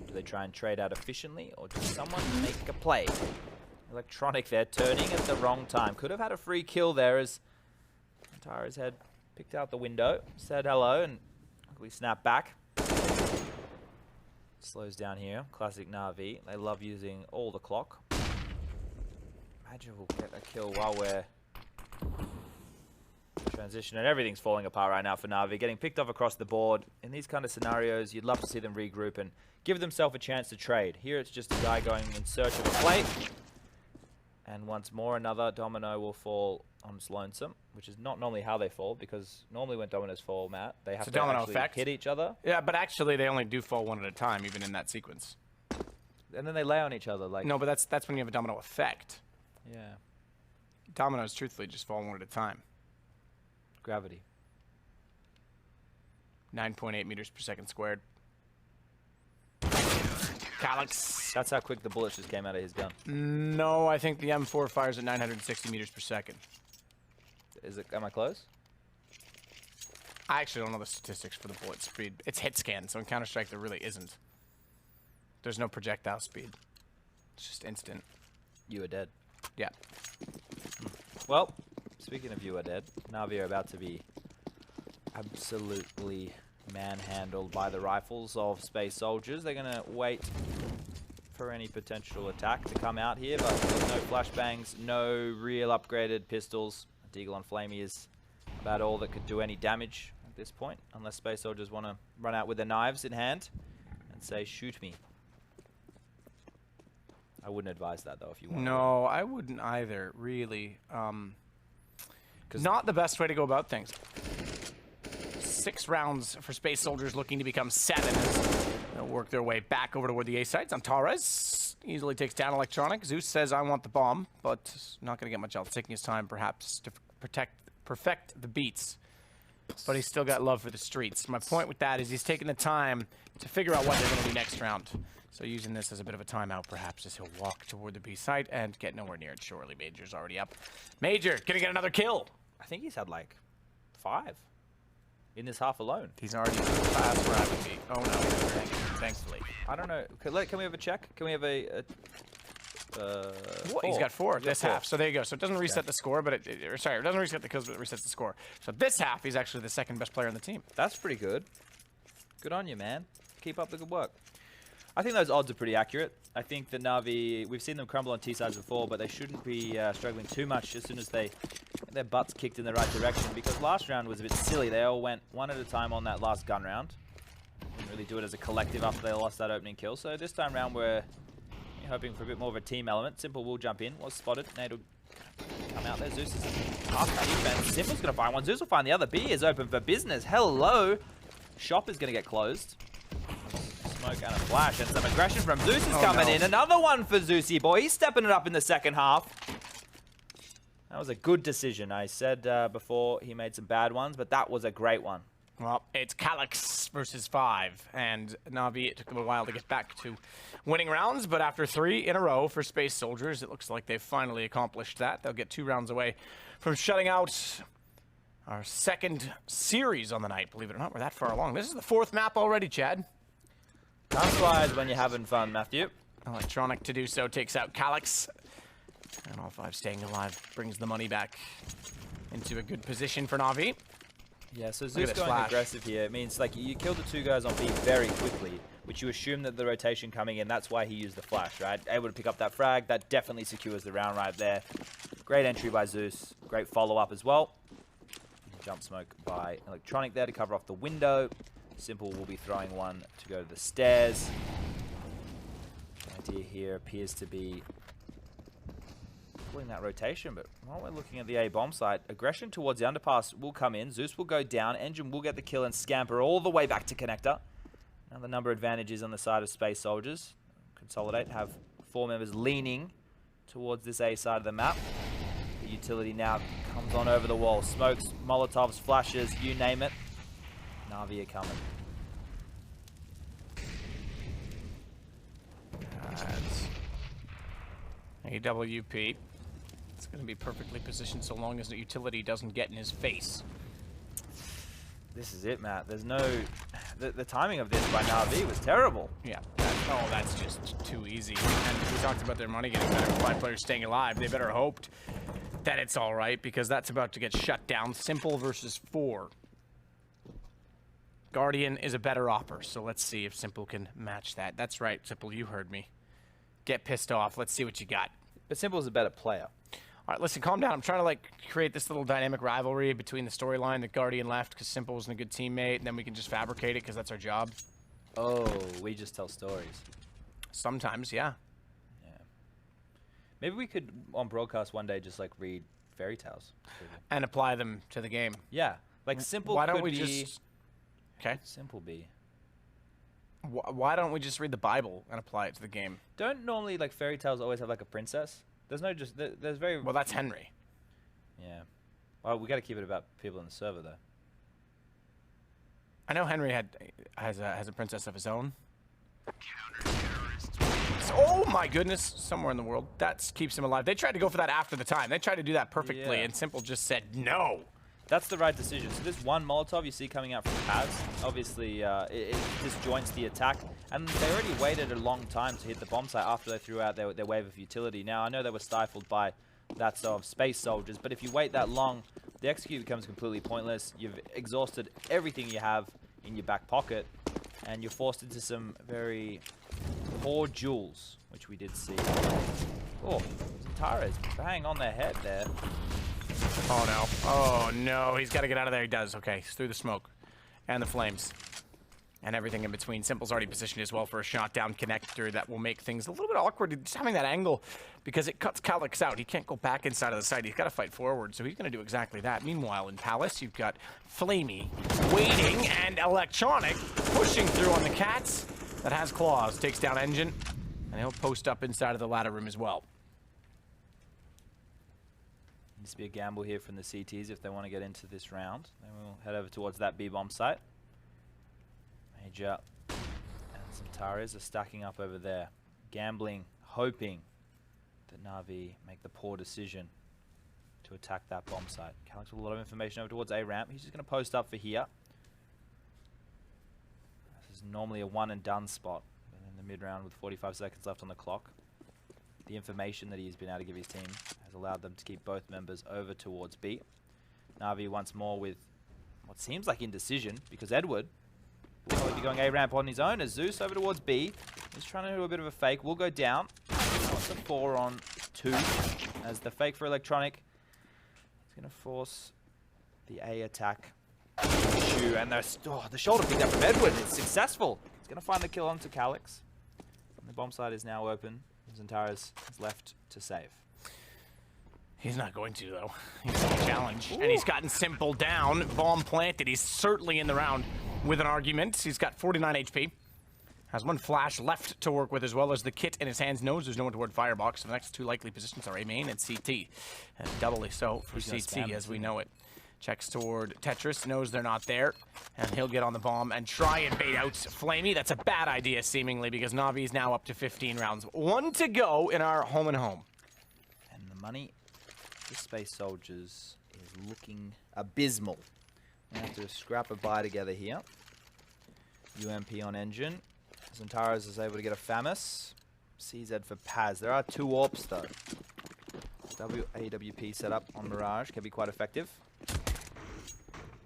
Do they try and trade out efficiently? Or does someone make a play? Electronic there, turning at the wrong time. Could have had a free kill there as Tara's head picked out the window, said hello, and quickly snapped back. Slows down here. Classic Na'Vi. They love using all the clock. Imagine we'll get a kill while we're transition, and everything's falling apart right now for Na'Vi. Getting picked off across the board. In these kind of scenarios, you'd love to see them regroup and give themselves a chance to trade. Here it's just a guy going in search of a play. And once more, another domino will fall on Lonesome, which is not normally how they fall, because normally when dominoes fall, Matt, they have to actually hit each other. Yeah, but actually they only do fall one at a time, even in that sequence. And then they lay on each other. Like no, but that's when you have a domino effect. Yeah. Dominoes, truthfully, just fall one at a time. Gravity. 9.8 meters per second squared. Calyx. That's how quick the bullets just came out of his gun. No, I think the M4 fires at 960 meters per second. Is it? Am I close? I actually don't know the statistics for the bullet speed. It's hit scan, so in Counter-Strike there really isn't. There's no projectile speed. It's just instant. You are dead. Yeah. Well, speaking of you are dead, Na'Vi are about to be absolutely manhandled by the rifles of Space Soldiers. They're going to wait for any potential attack to come out here, but there's no flashbangs, no real upgraded pistols. Deagle on Flamey is about all that could do any damage at this point, unless Space Soldiers want to run out with their knives in hand and say, shoot me. I wouldn't advise that, though, if you want. No, I wouldn't either, really. Not the best way to go about things. 6 rounds for Space Soldiers, looking to become 7 as they'll work their way back over toward the A site. Antares easily takes down Electronic. Zeus says, I want the bomb, but not going to get much else. Taking his time, perhaps, to perfect the beats. But he's still got love for the streets. My point with that is he's taking the time to figure out what they're going to do next round. So using this as a bit of a timeout, perhaps, as he'll walk toward the B site and get nowhere near it. Surely Major's already up. Major, going to get another kill. I think he's had, like, 5 in this half alone. He's already fast where I would be. Oh, no. Thankfully. I don't know. Can we have a check? Can we have a He's got 4 this four. half. So there you go. So it doesn't reset the score, but it doesn't reset the kills, but it resets the score. So this half, he's actually the second best player on the team. That's pretty good. Good on you, man. Keep up the good work. I think those odds are pretty accurate. I think that Na'Vi, we've seen them crumble on T-sides before, but they shouldn't be struggling too much as soon as they get their butts kicked in the right direction, because last round was a bit silly. They all went one at a time on that last gun round. Didn't really do it as a collective after they lost that opening kill. So this time round, we're hoping for a bit more of a team element. Simple will jump in. Was spotted. Nate will come out there. Zeus is half defense. Simple's going to find one. Zeus will find the other. B is open for business. Hello. Shop is going to get closed. Smoke and a flash, and some aggression from Zeus is coming in. Another one for Zeusy boy. He's stepping it up in the second half. That was a good decision. I said before he made some bad ones, but that was a great one. Well, it's Calyx versus 5, and Na'Vi, it took them a while to get back to winning rounds, but after 3 in a row for Space Soldiers, it looks like they've finally accomplished that. They'll get 2 rounds away from shutting out our second series on the night. Believe it or not, we're that far along. This is the 4th map already, Chad. Time flies when you're having fun, Matthew. Electronic to do so takes out Calyx, and all 5 staying alive brings the money back into a good position for Na'Vi. Yeah, so Look Zeus at this going flash. aggressive here. It means like you killed the 2 guys on B very quickly, which you assume that the rotation coming in, that's why he used the flash, right? Able to pick up that frag, that definitely secures the round right there. Great entry by Zeus, great follow-up as well. Jump smoke by Electronic there to cover off the window. Simple will be throwing one to go to the stairs. The idea here appears to be pulling that rotation, but while we're looking at the A bomb site, aggression towards the underpass will come in. Zeus will go down. Engine will get the kill and scamper all the way back to connector. Now the number advantages on the side of Space Soldiers. Consolidate, have 4 members leaning towards this A side of the map. The utility now comes on over the wall. Smokes, Molotovs, flashes, you name it. Na'Vi are coming. That's AWP. It's going to be perfectly positioned so long as the utility doesn't get in his face. This is it, Matt. There's no... The timing of this by Na'Vi was terrible. Yeah. That's just too easy. And we talked about their money getting better. 5 players staying alive. They better hoped that it's all right, because that's about to get shut down. Simple versus 4. Guardian is a better opper, so let's see if Simple can match that. That's right, Simple, you heard me. Get pissed off. Let's see what you got. But Simple's a better player. All right, listen, calm down. I'm trying to create this little dynamic rivalry between the storyline that Guardian left because Simple wasn't a good teammate, and then we can just fabricate it because that's our job. Oh, we just tell stories. Sometimes, yeah. Yeah. Maybe we could, on broadcast one day, just read fairy tales. And apply them to the game. Yeah. Simple Why don't could we be... just... Okay. Simple be. Why don't we just read the Bible and apply it to the game? Don't normally, fairy tales always have, a princess? There's no just... There's very... Well, that's Henry. Yeah. Well, we got to keep it about people in the server, though. I know Henry has a princess of his own. Oh my goodness! Somewhere in the world, that keeps him alive. They tried to go for that after the time. They tried to do that perfectly, and Simple just said no. That's the right decision. So this one Molotov you see coming out from Paz, obviously it disjoints the attack, and they already waited a long time to hit the bomb site after they threw out their wave of utility. Now I know they were stifled by that of Space Soldiers, but if you wait that long, the execute becomes completely pointless. You've exhausted everything you have in your back pocket, and you're forced into some very poor duels, which we did see. Oh, Tara's bang on their head there. Oh no. Oh no, he's got to get out of there. He does. Okay, he's through the smoke and the flames and everything in between. Simple's already positioned as well for a shot down connector that will make things a little bit awkward. Just having that angle because it cuts Calyx out. He can't go back inside of the site. He's got to fight forward, so he's going to do exactly that. Meanwhile, in Palace, you've got Flamey waiting and Electronic pushing through on the Cats. That has claws. Takes down Engine, and he'll post up inside of the ladder room as well. Needs to be a gamble here from the CTs if they want to get into this round. Then we'll head over towards that B-bomb site. Major and some Taras are stacking up over there. Gambling, hoping that Na'Vi make the poor decision to attack that bomb site. Calyx with a lot of information over towards A ramp. He's just going to post up for here. This is normally a one and done spot in the mid round with 45 seconds left on the clock. the information that he's been able to give his team has allowed them to keep both members over towards B. Na'Vi once more with what seems like indecision, because Edward will probably be going A ramp on his own as Zeus over towards B. He's trying to do a bit of a fake. Will go down. What's the 4-on-2 as the fake for Electronic. He's going to force the A attack. And the shoulder pick up from Edward. It's successful. He's going to find the kill onto Calix. And the bomb side is now open. Zantaras is left to save. He's not going to, though. He's in a challenge. Ooh. And he's gotten Simple down. Bomb planted. He's certainly in the round with an argument. He's got 49 HP. Has one flash left to work with, as well as the kit in his hands. Knows there's no one toward Firebox. So the next two likely positions are A main and CT. And doubly so for CT as we know it. Checks toward Tetris, knows they're not there, and he'll get on the bomb and try and bait out Flamey. That's a bad idea, seemingly, because Na'Vi's now up to 15 rounds. 1 to go in our home and home. And the money for Space Soldiers is looking abysmal. We have to scrap a buy together here. UMP on engine. Zantaras is able to get a FAMAS. CZ for Paz. There are 2 AWPs, though. AWP set up on Mirage can be quite effective.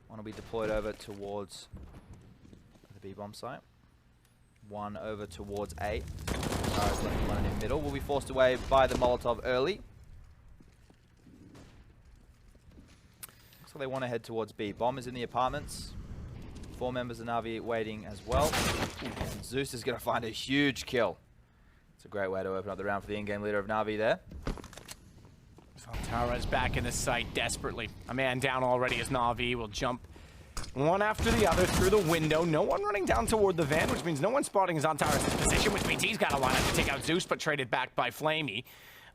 One will be deployed over towards the B-bomb site. One over towards A. One in the middle. Will be forced away by the Molotov early. Looks like they want to head towards B. Bomb is in the apartments. 4 members of Na'Vi waiting as well. And Zeus is going to find a huge kill. It's a great way to open up the round for the in-game leader of Na'Vi there. Tara's back in the site desperately. A man down already as Na'Vi will jump one after the other through the window. No one running down toward the van, which means no one spotting Zantaras' position, which means he's got a lineup to take out Zeus, but traded back by Flamey.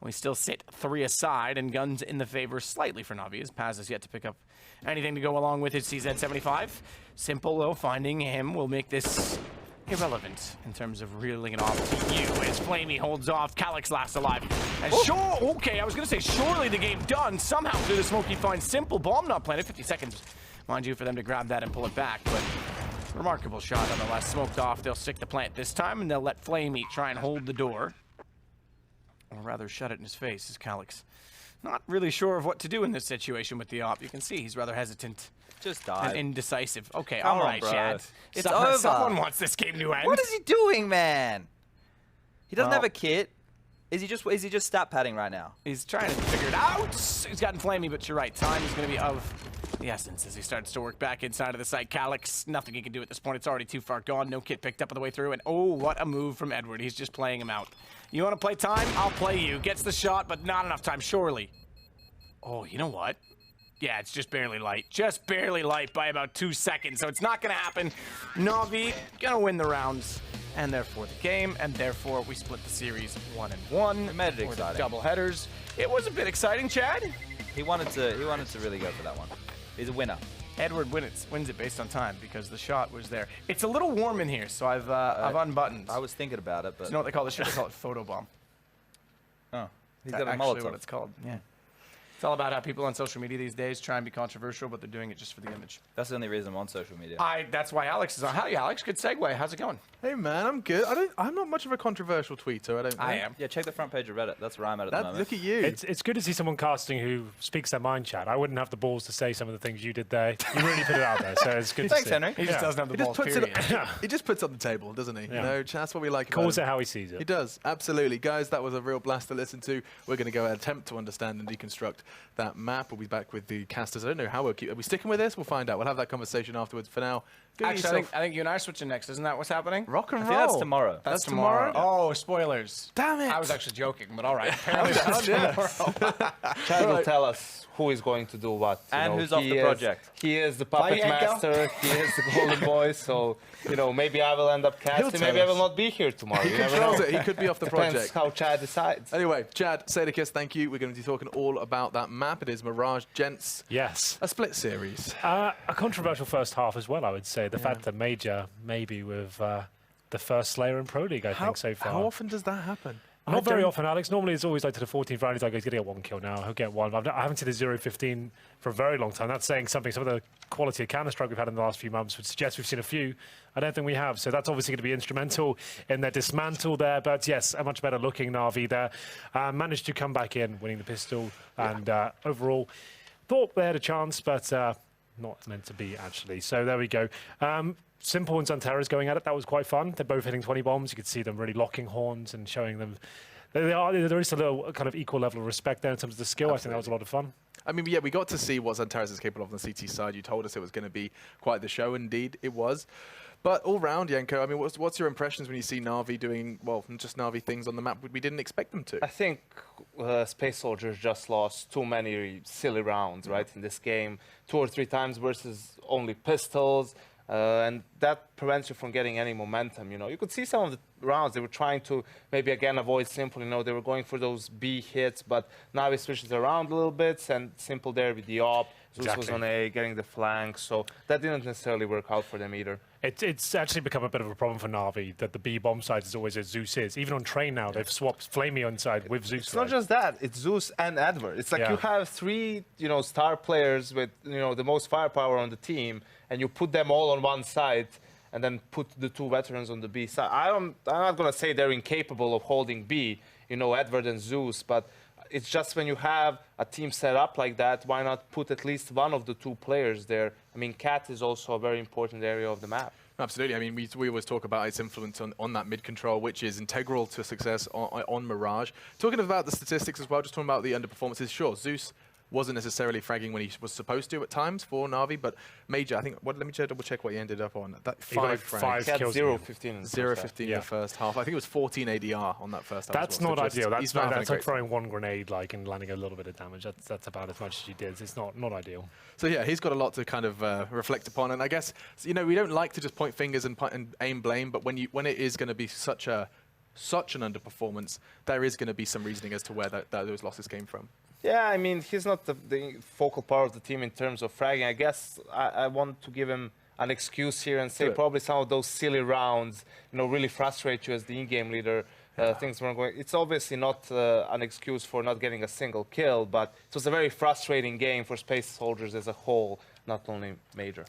We still sit 3 aside, and guns in the favor slightly for Na'Vi, as Paz has yet to pick up anything to go along with his CZ-75. Simple, though, finding him will make this irrelevant in terms of reeling it off to you as Flamey holds off. Calix last alive. And okay, I was going to say, surely the game done. Somehow through the smoke he finds Simple. Bomb not planted. 50 seconds, mind you, for them to grab that and pull it back. But remarkable shot nonetheless. Smoked off. They'll stick the plant this time, and they'll let Flamey try and hold the door. Or rather, shut it in his face as Calix not really sure of what to do in this situation with the op. You can see he's rather hesitant. Just died. And indecisive. Okay, Come all right, on, Chad. It's over. Someone wants this game to end. What is he doing, man? He doesn't have a kit. Is he just stat padding right now? He's trying to figure it out. He's gotten Flamey, but you're right. Time is going to be of the essence as he starts to work back inside of the site. Calix, nothing he can do at this point. It's already too far gone. No kit picked up on the way through. And oh, what a move from Edward. He's just playing him out. You want to play time? I'll play you. Gets the shot, but not enough time, surely. Oh, you know what? Yeah, it's just barely light. Just barely light by about 2 seconds. So it's not going to happen. Na'Vi going to win the rounds. And therefore the game. And therefore we split the series 1-1. It made it exciting. Double headers. It was a bit exciting, Chad. He wanted to really go for that one. He's a winner. Edward wins it based on time because the shot was there. It's a little warm in here, so I've unbuttoned. I was thinking about it, but... You know what they call this shit? They call it photobomb. Oh. He's That's got a actually Molotov. what it's called. Yeah. It's all about how people on social media these days try and be controversial, but they're doing it just for the image. That's the only reason I'm on social media. That's why Alex is on. Howdy, Alex. Good segue. How's it going? Hey man, I'm good. I'm not much of a controversial tweeter. I don't think. I am. Yeah, check the front page of Reddit. That's where I'm at the moment. Look at you. It's good to see someone casting who speaks their mind, Chad. I wouldn't have the balls to say some of the things you did there. You really put it out there, so it's good Thanks, to see. Henry. He just doesn't have the balls, period. He just puts it on the table, doesn't he? Yeah. You know, that's what we like. Calls about it how he sees it. He does, absolutely. Guys, that was a real blast to listen to. We're going to go and attempt to understand and deconstruct that map. We'll be back with the casters. I don't know how we'll keep... Are we sticking with this? We'll find out. We'll have that conversation afterwards. For now, Actually, I think you and I are switching next. Isn't that what's happening? rock and I roll. think that's tomorrow. That's tomorrow. Oh, spoilers. Damn it. I was actually joking, but all right. Apparently that's tomorrow. Chad will tell us who is going to do what. And who's off the project. He is the puppet master. He is the golden boy. So, maybe I will end up casting. Maybe I will not be here tomorrow. He controls it. He could be off the Depends project. how Chad decides. Anyway, Chad, Sadakis, thank you. We're going to be talking all about that map. It is Mirage Gents. Yes. A split series. A controversial first half as well, I would say. The fact that Major maybe with the first Slayer in Pro League, I think, so far. How often does that happen? Not very often, Alex. Normally, it's always like to the 14th round. He's like, he's going to get 1 kill now. He'll get 1. I haven't seen a 0-15 for a very long time. That's saying something. Some of the quality of Counter-Strike we've had in the last few months would suggest we've seen a few. I don't think we have. So that's obviously going to be instrumental in their dismantle there. But yes, a much better looking Na'Vi there. Managed to come back in, winning the pistol. And overall, thought they had a chance, but not meant to be, actually. So there we go. Simple and Xanterra's going at it. That was quite fun. They're both hitting 20 bombs. You could see them really locking horns and showing them. There is a little kind of equal level of respect there in terms of the skill. Absolutely. I think that was a lot of fun. I mean, yeah, we got to see what Xanterra's is capable of on the CT side. You told us it was going to be quite the show. Indeed, it was. But all round, Yenko, I mean, what's your impressions when you see Na'Vi doing, well, not just Na'Vi things on the map we didn't expect them to? I think Space Soldiers just lost too many silly rounds, right, in this game. 2 or 3 times versus only pistols. And that prevents you from getting any momentum, you know. You could see some of the rounds, they were trying to maybe again avoid Simple, you know, they were going for those B hits, but Na'Vi switches around a little bit, and Simple there with the op. Zeus was on A, getting the flank, so that didn't necessarily work out for them either. It's actually become a bit of a problem for Na'Vi that the B bomb side is always as Zeus is. Even on Train now, they've swapped Flamey on side with Zeus. It's not just that, it's Zeus and Edward. It's like you have 3, you know, star players with, you know, the most firepower on the team, and you put them all on one side and then put the 2 veterans on the B side. I'm not going to say they're incapable of holding B, you know, Edward and Zeus, but it's just when you have a team set up like that, why not put at least one of the 2 players there? I mean, Cat is also a very important area of the map. Absolutely. I mean, we always talk about its influence on that mid-control, which is integral to success on Mirage. Talking about the statistics as well, just talking about the underperformances, sure, Zeus wasn't necessarily fragging when he was supposed to at times for Na'Vi, but Major, I think, let me double check what he ended up on. That 5 frags. 5 kills. 0-15 in the first half. I think it was 14 ADR on that first half. That's not ideal. That's like throwing 1 grenade and landing a little bit of damage. That's about as much as he did. It's not ideal. So yeah, he's got a lot to kind of reflect upon, and I guess, you know, we don't like to just point fingers and aim blame, but when it is going to be such an underperformance, there is going to be some reasoning as to where those losses came from. Yeah, I mean, he's not the focal part of the team in terms of fragging. I guess I want to give him an excuse here and say probably some of those silly rounds, you know, really frustrate you as the in-game leader. Things weren't going. It's obviously not an excuse for not getting a single kill, but it was a very frustrating game for Space Soldiers as a whole, not only Major.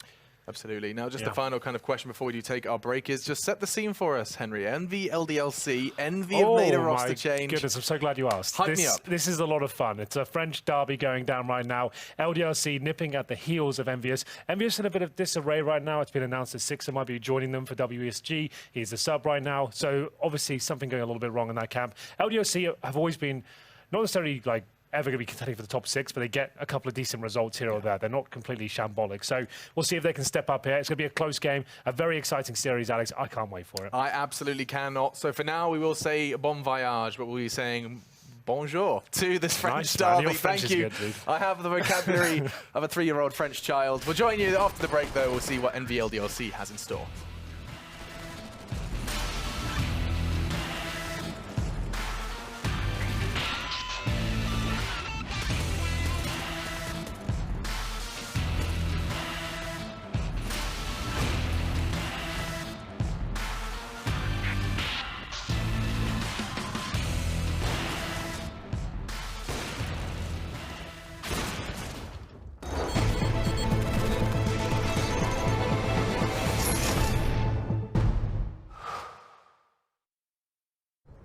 Absolutely. Now, just the final kind of question before we do take our break is just set the scene for us, Henry. Envy LDLC, Envy have made a roster change. Goodness, I'm so glad you asked. Hype me up. This is a lot of fun. It's a French derby going down right now. LDLC nipping at the heels of Envious. Envious in a bit of disarray right now. It's been announced that Sixer might be joining them for WESG. He's the sub right now. So obviously something going a little bit wrong in that camp. LDLC have always been not necessarily like ever going to be contending for the top 6, but they get a couple of decent results here or there. They're not completely shambolic. So we'll see if they can step up here. It's going to be a close game, a very exciting series, Alex. I can't wait for it. I absolutely cannot. So for now, we will say bon voyage, but we'll be saying bonjour to this French derby. Thank you. Good, I have the vocabulary of a 3-year-old French child. We'll join you after the break, though. We'll see what NVLDLC has in store.